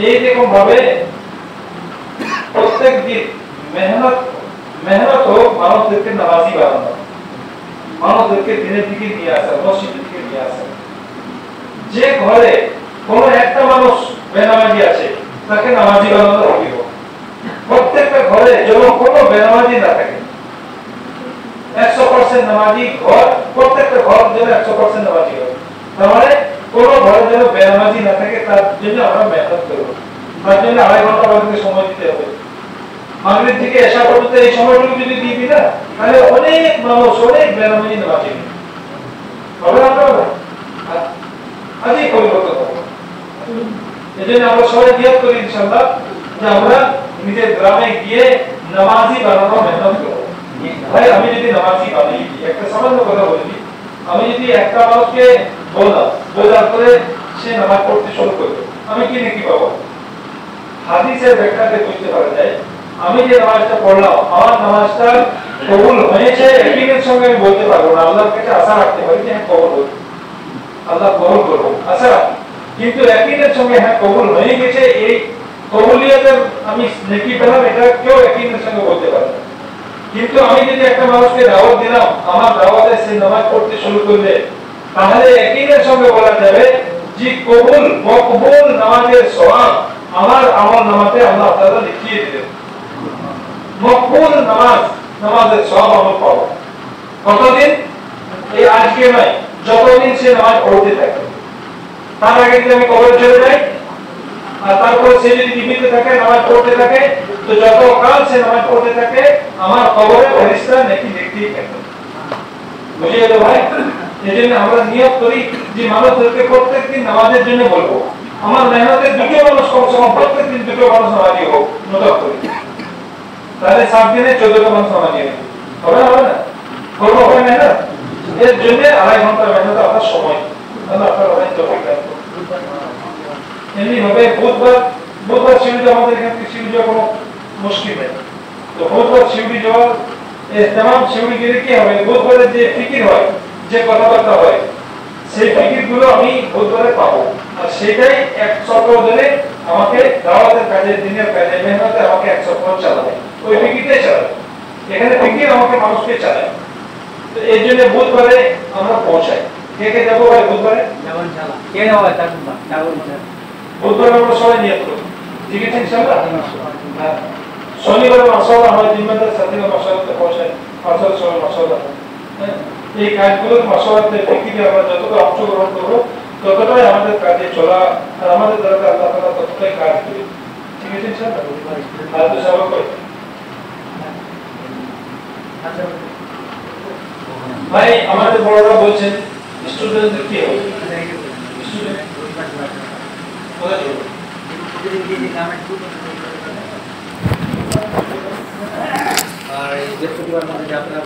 এইরকম ভাবে প্রত্যেক দিন মেহনত হোক মানুষদেরকে নামাজি বানানো, মানুষদেরকে দিনের দিকে নিয়ে আসা, মসজিদের দিকে নিয়ে আসা। যে ঘরে কোনো একটা মানুষ বেনামাজি আছে তাকে নামাজি বানানো হবে। প্রত্যেকটা ঘরে যেন কোনো বেনামাজি না থাকে, 100% নামাজি ঘর, প্রত্যেকটা ঘর যেন 100% নামাজি হয়। তার মানে কোনো ঘরে যেন বেনামাজি না থাকে তার জন্য আমরা মেহনত করব। তার জন্য 2.5 ঘন্টা আমাদেরকে সময় দিতে হবে। মাগরিব থেকে এশা পর্যন্ত এই সময়টুকু যদি দিয়ে দিই না তাহলে অনেক মানুষ অনেক বেনামাজি নামাজি হবে না। আজই পরিবর্তন হবে। এই জন্য আমরা সবাই নিয়ত করি ইনশাআল্লাহ যে আমরা নিজের গ্রামে গিয়ে নামাজি বানানো মেহনত করো। ভাই আমি যদি নামাজি বানাই, একটা সামান্য কথা বলি, আমি যদি একটা মানুষকে বললাম, বোঝার পরে সে নামাজ পড়তে শুরু করলো, আমি কি নাকি পাবো? হাদিসের ব্যাখ্যাতে বুঝতে পারা যায়, আমি যে নামাজটা পড়লাম, আমার নামাজটা কবুল হয়েছে ইয়াকিনের সঙ্গে আমি বলতে পারবো না, আল্লাহর কাছে আশা রাখতে পারি যে হ্যাঁ কবুল হবে, আল্লাহ কবুল করবো আশা রাখি, কিন্তু ইয়াকিনের সঙ্গে হ্যাঁ কবুল হয়ে গেছে, এই কবুলিয়তের আমি নেকি পেলাম, এটা কেউ ইয়াকিনের সঙ্গে বলতে পারে না। কিন্তু আমি যদি একটা মানুষকে দাওয়াত দিলাম, আমার দাওয়াতে সে নামাজ পড়তে শুরু করলে, তাহলে ইয়াকিনের সঙ্গে বলা যাবে যে কবুল মকবুল নামাজের সওয়াব আমার আমল নামাতে আল্লাহ তাআলা লিখিয়ে দিবেন। মকবুল নামাজের সওয়াব আমরা পাবো কতদিন? এই আজকে নয়, যতদিন সে নামাজ পড়তে থাকে। তার আগে যদি আমি কবরে চলে যাই আর তারপর সে যদি জীবিত থাকে নামাজ পড়তে থাকে, তো যত কাল সে নামাজ পড়তে থাকে আমার কবরে ফেরেশতা নেকি লিখতেই থাকে। বুঝে গেল ভাই? এজন্য আমরা নিয়ত করি যে মানুষদেরকে প্রত্যেকদিন নামাজের জন্য বলবো, আমার মেহনতের দুটো মানুষ কমসে কম প্রত্যেকদিন দুটো মানুষ নামাজি হোক, নোট করি, তাহলে 7 দিনে 14টা মানুষ নামাজি হবে না? করবো হবে মেহনত, এর জন্য 2.5 ঘন্টা মেহনত আপনার সময়, আপনার অনেক তৌফিক দান করুন। এমনি হবে বুধবার শিউড়ি আমাদের এখান থেকে শিউড়ি যাওয়া কোনো মুশকিল নেই, তো বুধবার শিউড়ি যাওয়ার তাম শিউড়ি গেলে কি হবে, বুধবারের যে ফিকির হয়, যে কথাবার্তা হয়, সেই ফিকির গুলো আমি বুধবারে পাবো, আর সেটাই 1 সপ্তাহ ধরে আমাকে দাওয়াতের কাজে, দিনের কাজে, মেহনতে আমাকে 1 সপ্তাহ চালাবে, ওই ফিকিরটাই চালাবে, এখানে ফিকির আমাকে মানুষকে চালায়। তো এই জন্য বুধবারে আমরা পৌঁছাই। কে কে যাবো ভাই বুধবারে? কে যাবে তার বুধবারে আমরা সবাই নিয়ত করব, ঠিক আছে ইনশাআল্লাহ। শনিবারে মাশাআল্লাহ আমরা জিম্মাদার সাথীরা মাশাআল্লাহ পৌঁছাই, মাশাআল্লাহ মাশাআল্লাহ। এই কাজগুলো মাশাআল্লাহ ফিকিরে আমরা যতটা অংশগ্রহণ করব, ততটাই আমাদের কাজে চলা, আর আমাদের দ্বারা আল্লাহ তাআলা ততটাই কাজ করবে, ঠিক আছে ইনশাআল্লাহ। আর তো সবাই করে ভাই আমাদের বড়রা বলছেন স্টুডেন্টদের কি হবে, স্টুডেন্ট কোথায় যাবে? আর বৃহস্পতিবার মধ্যে যাত্রা